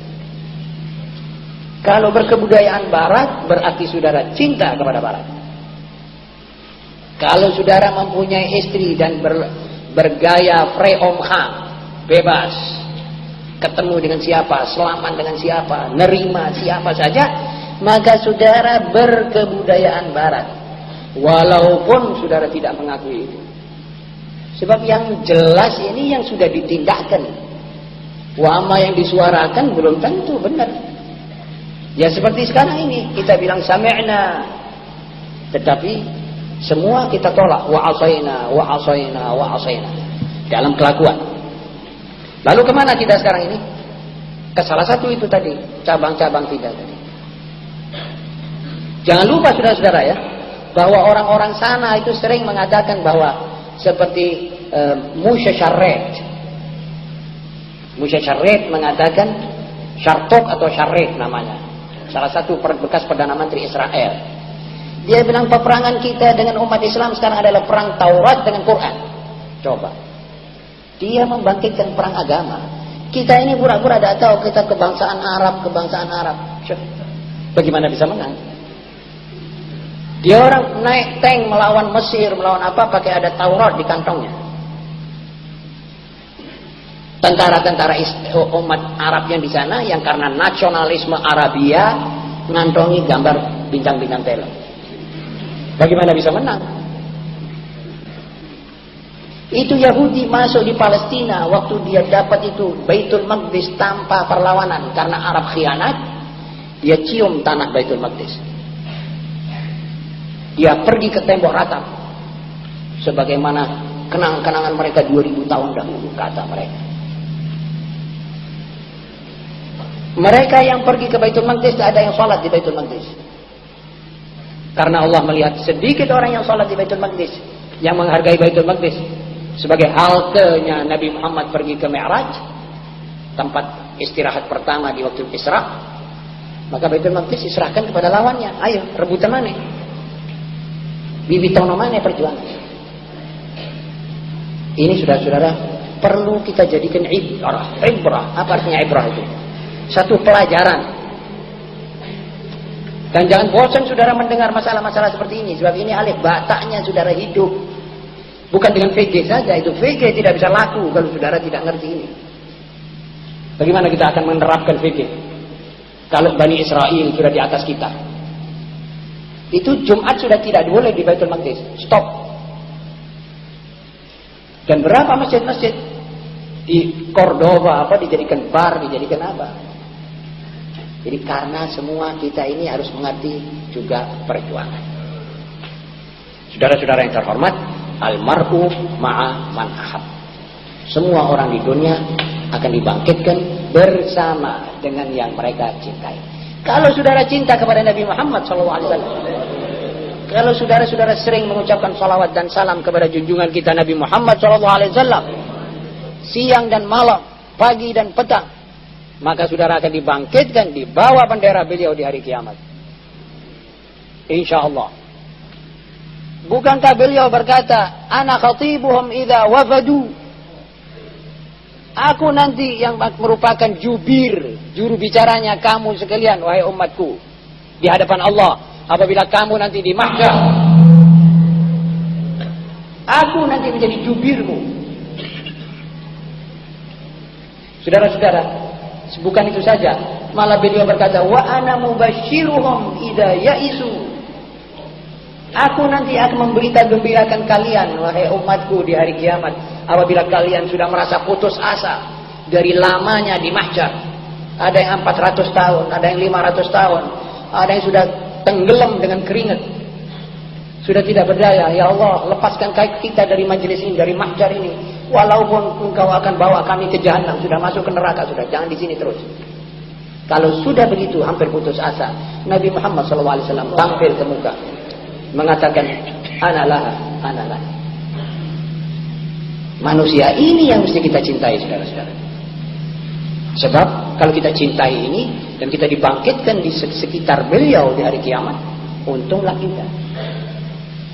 Kalau berkebudayaan barat, berarti saudara cinta kepada barat. Kalau saudara mempunyai istri dan bergaya free om ham, bebas, ketemu dengan siapa, selaman dengan siapa, nerima siapa saja, maka saudara berkebudayaan barat. Walaupun saudara tidak mengakui itu. Sebab yang jelas ini yang sudah ditindakkan. Wama yang disuarakan belum tentu benar. Ya seperti sekarang ini, kita bilang sami'na, tetapi semua kita tolak. Wa asaina, wa asaina, wa asaina. Dalam kelakuan. Lalu kemana kita sekarang ini? Ke salah satu itu tadi, cabang-cabang tidak tadi. Jangan lupa saudara-saudara ya, bahwa orang-orang sana itu sering mengatakan bahwa seperti Musa Syarret mengatakan, Syartok atau Syarret namanya, salah satu bekas Perdana Menteri Israel. Dia bilang peperangan kita dengan umat Islam sekarang adalah perang Taurat dengan Quran. Coba, dia membangkitkan perang agama. Kita ini pura-pura tidak tahu kita kebangsaan Arab. Bagaimana bisa menang? Dia orang naik tank melawan Mesir, melawan apa, pakai ada Taurat di kantongnya. Tentara-tentara umat Arab yang di sana, yang karena nasionalisme Arabia, ngantongi gambar bintang-bintang film. Bagaimana bisa menang? Itu Yahudi masuk di Palestina, waktu dia dapat itu Baitul Maqdis tanpa perlawanan, karena Arab khianat, dia cium tanah Baitul Maqdis. Dia pergi ke tembok ratap, sebagaimana kenang-kenangan mereka 2000 tahun dahulu, kata mereka. Mereka yang pergi ke Baitul Maqdis, tidak ada yang sholat di Baitul Maqdis. Karena Allah melihat sedikit orang yang sholat di Baitul Maqdis, yang menghargai Baitul Maqdis sebagai haltenya Nabi Muhammad pergi ke Mi'raj, tempat istirahat pertama di waktu Isra. Maka Baitul Maqdis diserahkan kepada lawannya. Ayo, rebutan mana? Bibitono mana perjuangan? Ini saudara-saudara perlu kita jadikan ibrah. Ibrah, apa artinya ibrah itu? Satu pelajaran. Dan jangan bosan saudara mendengar masalah-masalah seperti ini. Sebab ini alif bataknya saudara hidup. Bukan dengan VG saja. Itu VG tidak bisa laku kalau saudara tidak ngerti ini. Bagaimana kita akan menerapkan VG? Kalau Bani Israel sudah di atas kita. Itu Jumat sudah tidak boleh di Baitul Maqdis. Stop. Dan berapa masjid-masjid di Cordoba apa dijadikan bar, dijadikan apa? Jadi karena semua kita ini harus mengerti juga perjuangan. Saudara-saudara yang terhormat, almar'u ma'a man ahab. Semua orang di dunia akan dibangkitkan bersama dengan yang mereka cintai. Kalau saudara cinta kepada Nabi Muhammad SAW, kalau saudara-saudara sering mengucapkan salawat dan salam kepada junjungan kita Nabi Muhammad SAW, siang dan malam, pagi dan petang, maka saudara akan dibangkitkan di bawah bendera beliau di hari kiamat. Insya Allah. Bukankah beliau berkata, ana khatibuhum idza wafadu. Aku nanti yang merupakan jubir, juru bicaranya kamu sekalian, wahai umatku, di hadapan Allah. Apabila kamu nanti di mahsyar, aku nanti menjadi jubirmu. Saudara-saudara, bukan itu saja, malah beliau berkata, wa ana mubasyiruhum idza ya'isu. Aku nanti akan memberita-gembirakan kalian, wahai umatku, di hari kiamat, apabila kalian sudah merasa putus asa dari lamanya di mahsyar. Ada yang 400 tahun, ada yang 500 tahun, ada yang sudah tenggelam dengan keringat, sudah tidak berdaya. Ya Allah, lepaskan kita dari majelis ini, dari mahsyar ini. Walaupun engkau akan bawa kami ke jahanam, sudah masuk ke neraka, sudah jangan di sini terus. Kalau sudah begitu, hampir putus asa, Nabi Muhammad SAW tampil ke muka, mengatakan, analah. Manusia ini yang mesti kita cintai, saudara-saudara. Sebab kalau kita cintai ini dan kita dibangkitkan di sekitar beliau di hari kiamat, untunglah kita.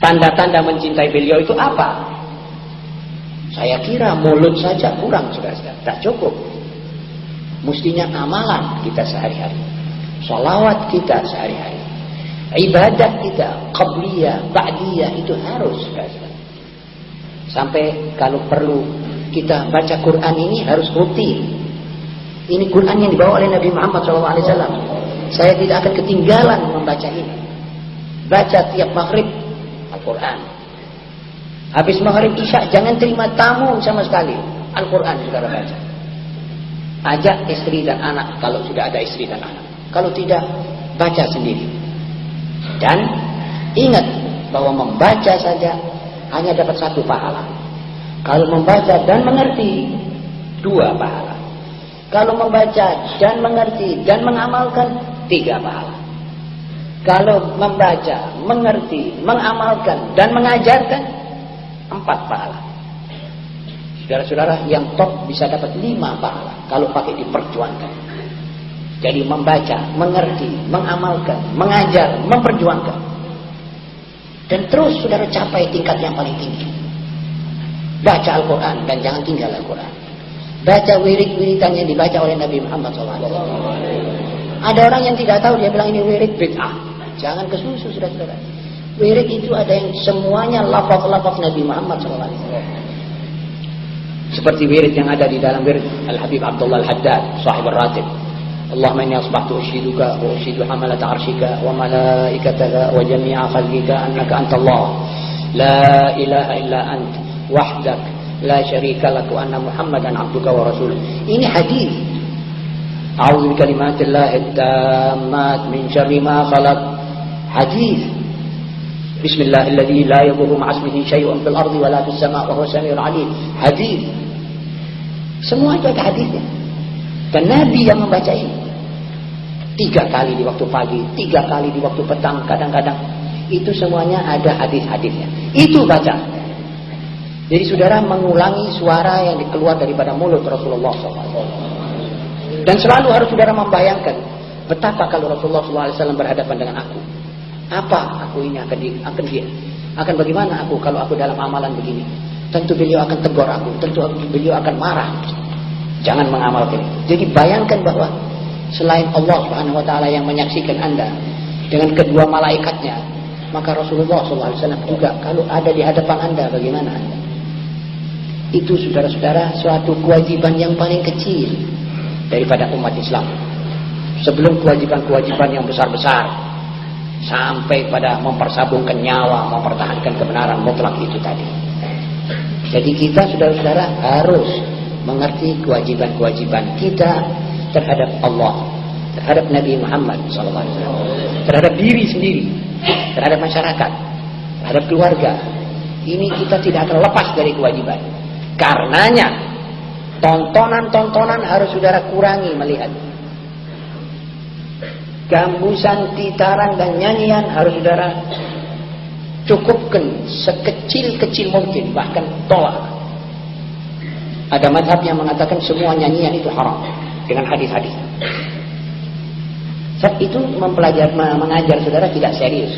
Tanda-tanda mencintai beliau itu apa? Saya kira mulut saja kurang, saudara-saudara, tak cukup. Mestinya amalan kita sehari-hari, salawat kita sehari-hari, ibadat kita, qabliyah, ba'diyah, itu harus, saudara-saudara. Sampai kalau perlu kita baca Quran ini harus rutin. Ini Quran yang dibawa oleh Nabi Muhammad SAW. Saya tidak akan ketinggalan membaca ini. Baca tiap maghrib Al-Quran. Habis maghrib isya jangan terima tamu sama sekali. Al-Quran saudara baca. Ajak istri dan anak kalau sudah ada istri dan anak. Kalau tidak, baca sendiri. Dan ingat bahwa membaca saja hanya dapat 1 pahala. Kalau membaca dan mengerti, 2 pahala. Kalau membaca dan mengerti dan mengamalkan, 3 pahala. Kalau membaca, mengerti, mengamalkan dan mengajarkan, 4 pahala. Saudara-saudara, yang top bisa dapat 5 pahala kalau pakai diperjuangkan. Jadi membaca, mengerti, mengamalkan, mengajar, memperjuangkan. Dan terus saudara capai tingkat yang paling tinggi. Baca Al-Quran dan jangan tinggal Al-Quran. Baca wirid-wiridan yang dibaca oleh Nabi Muhammad SAW. Ada orang yang tidak tahu, dia bilang ini wirid bid'ah. Jangan kesusu, saudara-saudara. Wirid itu ada yang semuanya lafaz-lafaz Nabi Muhammad SAW. Seperti wirid yang ada di dalam wirid Al-Habib Abdullah Al-Haddad, sahib al-ratib. Allahumma inni asbahtu ushiduka wa ushidu hamalata arshika wa malaikataka wa jami'a khalqika annaka antallah. La ilaha illa ant wahdak la syarika lak wa anna Muhammadan abduka wa rasuluh. Ini hadis. A'udzu bikalimatillahi tammat min syarri ma khalaq. Hadis. Bismillahilladzi la yadurru ma'asmihi syai'un fil ardi wa la fis sama' wa huwa samiul 'alim. Hadis. Semua itu ada hadisnya. Dan Nabi yang membaca ini 3 kali di waktu pagi, 3 kali di waktu petang, kadang-kadang Itu semuanya ada hadis-hadisnya. Itu baca. Jadi saudara mengulangi suara yang dikeluar daripada mulut Rasulullah SAW. Dan selalu harus saudara membayangkan betapa kalau Rasulullah SAW berhadapan dengan aku. Apa aku ini akan bagaimana aku kalau aku dalam amalan begini? Tentu beliau akan tegur aku. Tentu beliau akan marah. Jangan mengamalkan. Jadi bayangkan bahwa selain Allah Subhanahu Wa Taala yang menyaksikan anda dengan kedua malaikatnya, maka Rasulullah SAW juga kalau ada di hadapan anda, bagaimana anda? Itu saudara-saudara suatu kewajiban yang paling kecil daripada umat Islam. Sebelum kewajiban-kewajiban yang besar-besar sampai pada mempersabungkan nyawa, mempertahankan kebenaran mutlak itu tadi. Jadi kita saudara-saudara harus mengerti kewajiban-kewajiban kita terhadap Allah, terhadap Nabi Muhammad SAW, terhadap diri sendiri, terhadap masyarakat, terhadap keluarga. Ini kita tidak akan lepas dari kewajiban. Karenanya tontonan-tontonan harus saudara kurangi melihat. Gambusan, titaran dan nyanyian harus saudara cukupkan sekecil-kecil mungkin, bahkan tolak. Ada mazhab yang mengatakan semua nyanyian itu haram dengan hadis-hadis. Sebab itu mengajar saudara tidak serius.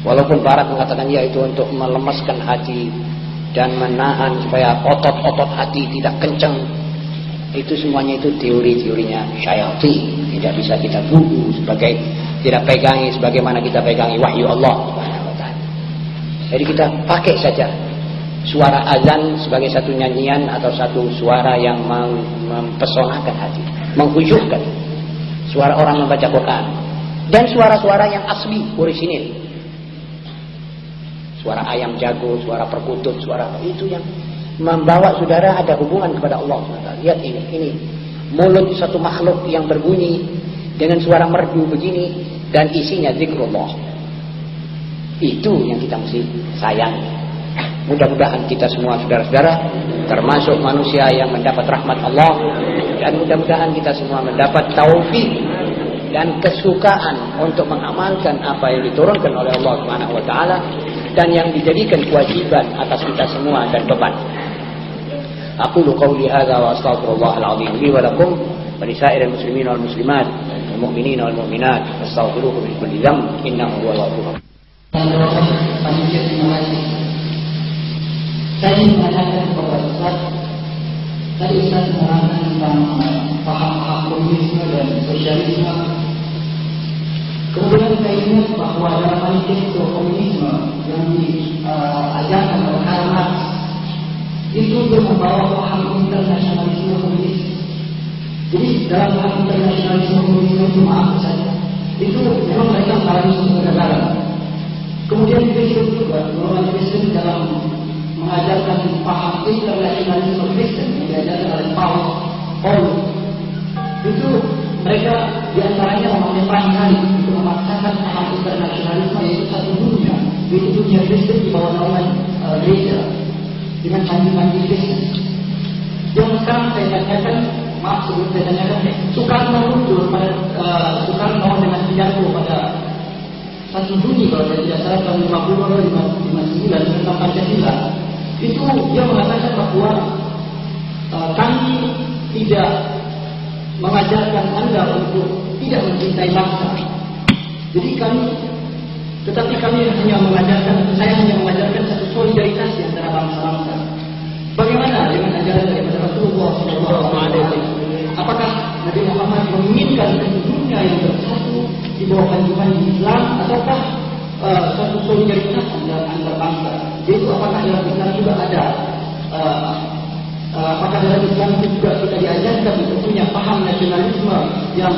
Walaupun Barat mengatakan ya itu untuk melemaskan hati dan menahan supaya otot-otot hati tidak kencang. Itu semuanya itu teori-teorinya syaitan. Tidak bisa kita buku sebagai, tidak pegangi sebagaimana kita pegangi wahyu Allah Subhanahu Wa Taala. Jadi kita pakai saja suara azan sebagai satu nyanyian atau satu suara yang mempesonakan hati, menghusyukkan. Suara orang membaca Quran dan suara-suara yang asli, orisinil. Suara ayam jago, suara perkutut, suara itu yang membawa saudara ada hubungan kepada Allah. Lihat ini mulut satu makhluk yang berbunyi dengan suara merdu begini dan isinya zikrullah. Itu yang kita mesti sayangi. Mudah-mudahan kita semua saudara-saudara termasuk manusia yang mendapat rahmat Allah, dan mudah-mudahan kita semua mendapat taufik dan kesukaan untuk mengamalkan apa yang diturunkan oleh Allah Subhanahu Wa Taala dan yang dijadikan kewajiban atas kita semua dan beban. Aqulu qawli hadza wa astaghfirullahal azim li wa lakum wa li sa'iril muslimin wal muslimat wal mu'minin wal mu'minat fastaghfiruhu min kulli dhanb innahu huwal ghafurur rahim. Saya menanyakan kepada Ustaz, tadi Ustaz menerangkan tentang paham-paham komunisme dan sosialisme. Kemudian saya ingat bahwa dalam manifesto komunisme yang diajarkan oleh Karl Marx itu membawa paham internasionalisme komunis. Jadi dalam paham internasionalisme komunisme itu maaf saja, itu memang mereka melalui negara. Kemudian disebut juga bahwa manifesto dalam mengajarkan paham internasionalisme Kristen yang diajarkan oleh Paul. Itu mereka diantaranya memakai kali untuk memaksakan paham internasionalisme yaitu satu dunia, yaitu dunia Kristen di bawah naungan gereja dengan panji-panji Kristen. Yang sekarang saya tanyakan, maaf sebelum saya tanyakan, Soekarno muncul pada Soekarno dengan pidato pada satu Juni kalau saya tidak salah tahun 50 atau 59 tentang Pancasila. Itu dia mengatakan bahwa kami tidak mengajarkan Anda untuk tidak mencintai bangsa. Jadi tetapi kami hanya mengajarkan, saya hanya mengajarkan satu solidaritas di antara bangsa-bangsa. Bagaimana dengan ajaran dari Rasulullah SAW? Apakah Nabi Muhammad menginginkan dunia yang bersatu di bawah panduan Islam, ataukah suatu solidaritas antar bangsa? Yaitu apakah dalam Islam juga ada? Apakah dalam Islam itu juga kita diajarkan untuk punya paham nasionalisme yang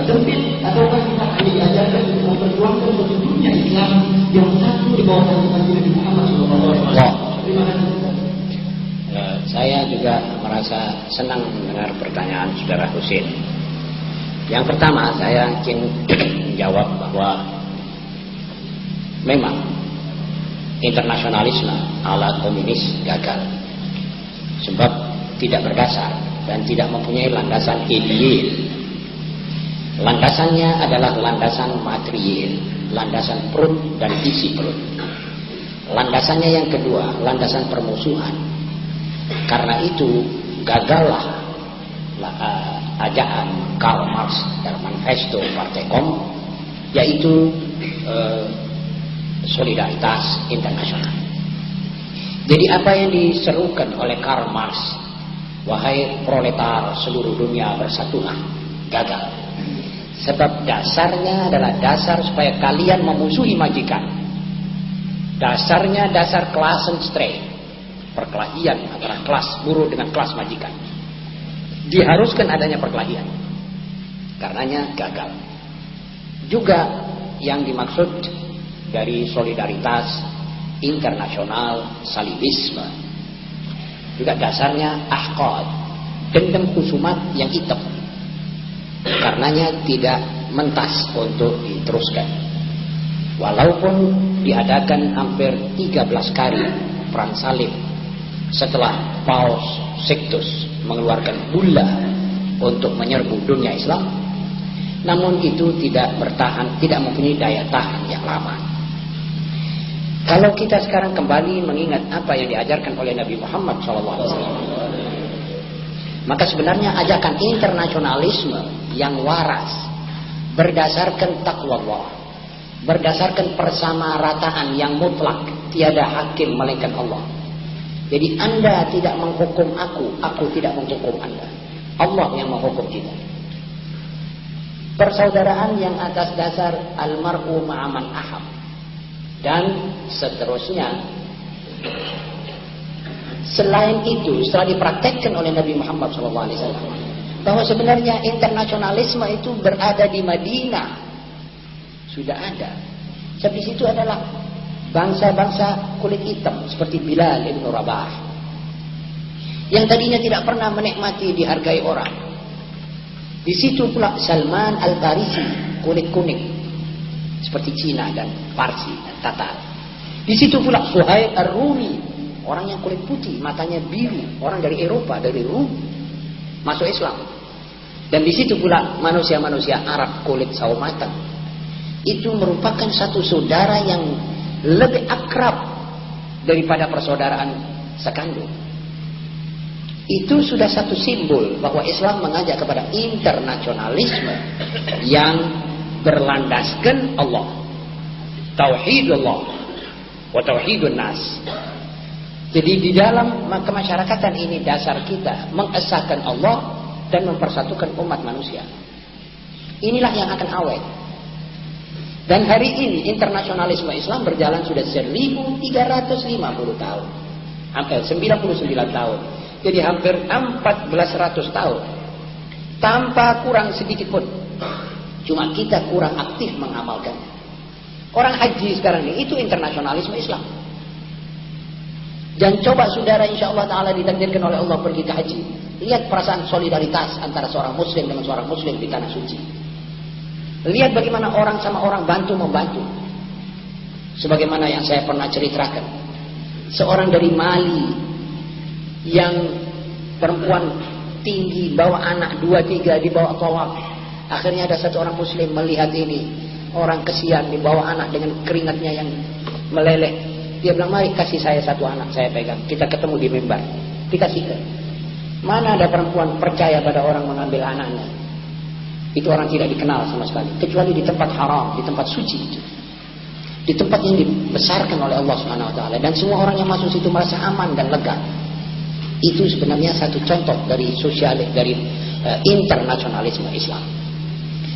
sempit, ataukah kita hanya diajarkan untuk memperjuangkan suatu dunia Islam yang satu di bawah panduan Nabi Muhammad SAW? Terima kasih. Saya juga merasa senang mendengar pertanyaan Saudara Husin. Yang pertama, saya ingin menjawab bahwa memang internasionalisme ala komunis gagal, sebab tidak berdasar dan tidak mempunyai landasan ideal. Landasannya adalah landasan material, landasan perut dan isi perut. Landasannya yang kedua, landasan permusuhan. Karena itu gagallah ajaan Karl Marx dalam manifesto Partai Kom, yaitu solidaritas internasional. Jadi apa yang diserukan oleh Karl Marx, wahai proletar seluruh dunia bersatulah, gagal. Sebab dasarnya adalah dasar supaya kalian memusuhi majikan. Dasarnya dasar Klassenstreit, perkelahian antara kelas buruh dengan kelas majikan. Diharuskan adanya perkelahian, karenanya gagal. Juga yang dimaksud dari solidaritas internasional salibisme, juga dasarnya ahqad, dendam khusumat yang hitam, karenanya tidak mentas untuk diteruskan. Walaupun diadakan hampir 13 kali perang salib setelah Paus Sixtus mengeluarkan bulla untuk menyerbu dunia Islam, namun itu tidak bertahan, tidak mempunyai daya tahan yang lama. Kalau kita sekarang kembali mengingat apa yang diajarkan oleh Nabi Muhammad SAW, maka sebenarnya ajakan internasionalisme yang waras berdasarkan takwa Allah, berdasarkan persamarataan yang mutlak, tiada hakim melainkan Allah. Jadi Anda tidak menghukum aku tidak menghukum Anda. Allah yang menghukum kita. Persaudaraan yang atas dasar almar'u ma'aman ahab, dan seterusnya. Selain itu, setelah dipraktekkan oleh Nabi Muhammad SAW, bahwa sebenarnya internasionalisme itu berada di Madinah, sudah ada. Sebab di situ adalah bangsa-bangsa kulit hitam seperti Bilal ibn Rabah, yang tadinya tidak pernah menikmati dihargai orang. Di situ pula Salman Al-Farisi, kulit kuning seperti Cina dan Parsi dan Tatar. Di situ pula Suhaib Ar-Rumi, orang yang kulit putih, matanya biru, orang dari Eropa, dari Rum, masuk Islam. Dan di situ pula manusia-manusia Arab kulit sawo matang. Itu merupakan satu saudara yang lebih akrab daripada persaudaraan sekandung. Itu sudah satu simbol bahwa Islam mengajak kepada internasionalisme yang berlandaskan Allah, tauhidullah wa tauhidun nas. Jadi di dalam kemasyarakatan ini dasar kita mengesahkan Allah dan mempersatukan umat manusia. Inilah yang akan awet. Dan hari ini internasionalisme Islam berjalan sudah 1350 tahun, hampir 99 tahun. Jadi hampir 1400 tahun tanpa kurang sedikit pun. Cuma kita kurang aktif mengamalkan. Orang haji sekarang ini itu internasionalisme Islam. Dan coba saudara, insya Allah Ta'ala ditakdirkan oleh Allah pergi ke haji, lihat perasaan solidaritas antara seorang muslim dengan seorang muslim di tanah suci. Lihat bagaimana orang sama orang bantu-membantu. Sebagaimana yang saya pernah ceritakan, seorang dari Mali yang perempuan tinggi, bawa anak 2-3 dibawa tawaf. Akhirnya ada satu orang muslim melihat ini, orang kesian dibawa anak dengan keringatnya yang meleleh. Dia bilang, mari kasih saya satu anak, saya pegang. Kita ketemu di mimbar, dikasihkan. Mana ada perempuan percaya pada orang mengambil anaknya? Itu orang tidak dikenal sama sekali, kecuali di tempat haram, di tempat suci itu, di tempat yang dibesarkan oleh Allah Subhanahu Wa Taala. Dan semua orang yang masuk situ merasa aman dan lega. Itu sebenarnya satu contoh dari internasionalisme Islam.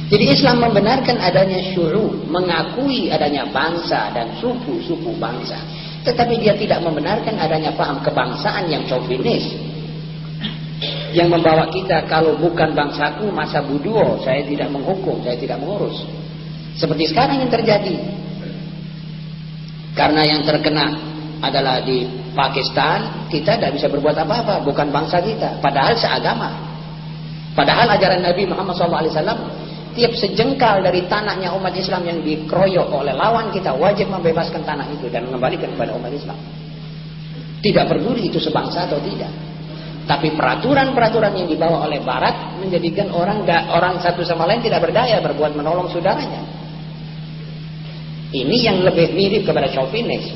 Jadi Islam membenarkan adanya syu'ub, mengakui adanya bangsa dan suku-suku bangsa. Tetapi dia tidak membenarkan adanya paham kebangsaan yang chauvinis, yang membawa kita kalau bukan bangsaku masa buduo, saya tidak menghukum, saya tidak mengurus. Seperti sekarang yang terjadi. Karena yang terkena adalah di Pakistan, kita tidak bisa berbuat apa-apa, bukan bangsa kita, padahal seagama. Padahal ajaran Nabi Muhammad SAW, tiap sejengkal dari tanahnya umat Islam yang dikeroyok oleh lawan kita wajib membebaskan tanah itu dan mengembalikan kepada umat Islam. Tidak peduli itu sebangsa atau tidak. Tapi peraturan-peraturan yang dibawa oleh Barat menjadikan orang satu sama lain tidak berdaya berbuat menolong saudaranya. Ini yang lebih mirip kepada chauvinis.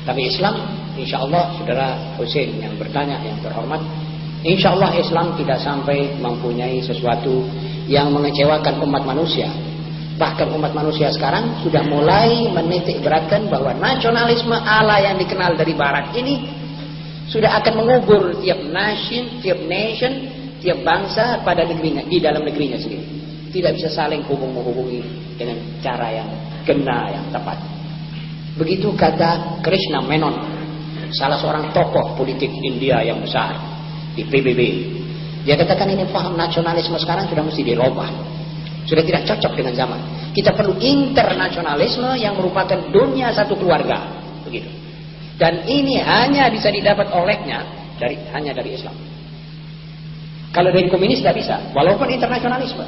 Tapi Islam, insya Allah, saudara Hussein yang bertanya, yang terhormat, insya Allah Islam tidak sampai mempunyai sesuatu yang mengecewakan umat manusia. Bahkan umat manusia sekarang sudah mulai menitik beratkan bahwa nasionalisme ala yang dikenal dari Barat ini sudah akan mengubur tiap nation, tiap bangsa pada negerinya, di dalam negerinya sendiri. Tidak bisa saling menghubungi dengan cara yang kena, yang tepat. Begitu kata Krishna Menon, salah seorang tokoh politik India yang besar di PBB. Dia katakan ini paham nasionalisme sekarang sudah mesti dirubah. Sudah tidak cocok dengan zaman. Kita perlu internasionalisme yang merupakan dunia satu keluarga. Begitu. Dan ini hanya bisa didapat olehnya hanya dari Islam. Kalau dari komunis tidak bisa, walaupun internasionalisme.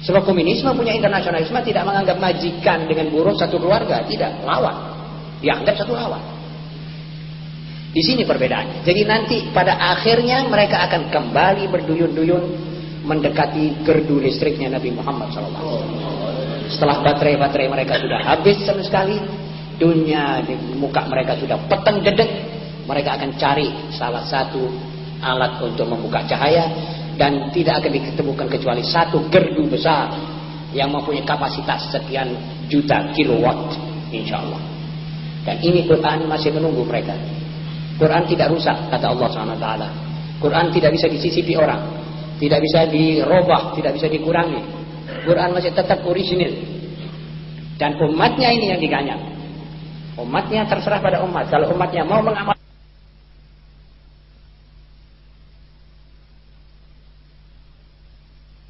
Sebab komunisme punya internasionalisme tidak menganggap majikan dengan buruh satu keluarga, tidak, lawan. Dianggap satu lawan. Di sini perbedaannya. Jadi nanti pada akhirnya mereka akan kembali berduyun-duyun mendekati gerdu listriknya Nabi Muhammad SAW. Setelah baterai mereka sudah habis sama sekali, dunia di muka mereka sudah peteng dedek, mereka akan cari salah satu alat untuk membuka cahaya. Dan tidak akan ditemukan kecuali satu gerdu besar yang mempunyai kapasitas sekian juta kilowatt, insya Allah. Dan ini Quran masih menunggu mereka. Quran tidak rusak, kata Allah SWT. Quran tidak bisa disisipi orang, tidak bisa dirubah, tidak bisa dikurangi. Quran masih tetap orisinil. Dan umatnya ini yang diganyang. Umatnya terserah pada umat. Kalau umatnya mau mengamal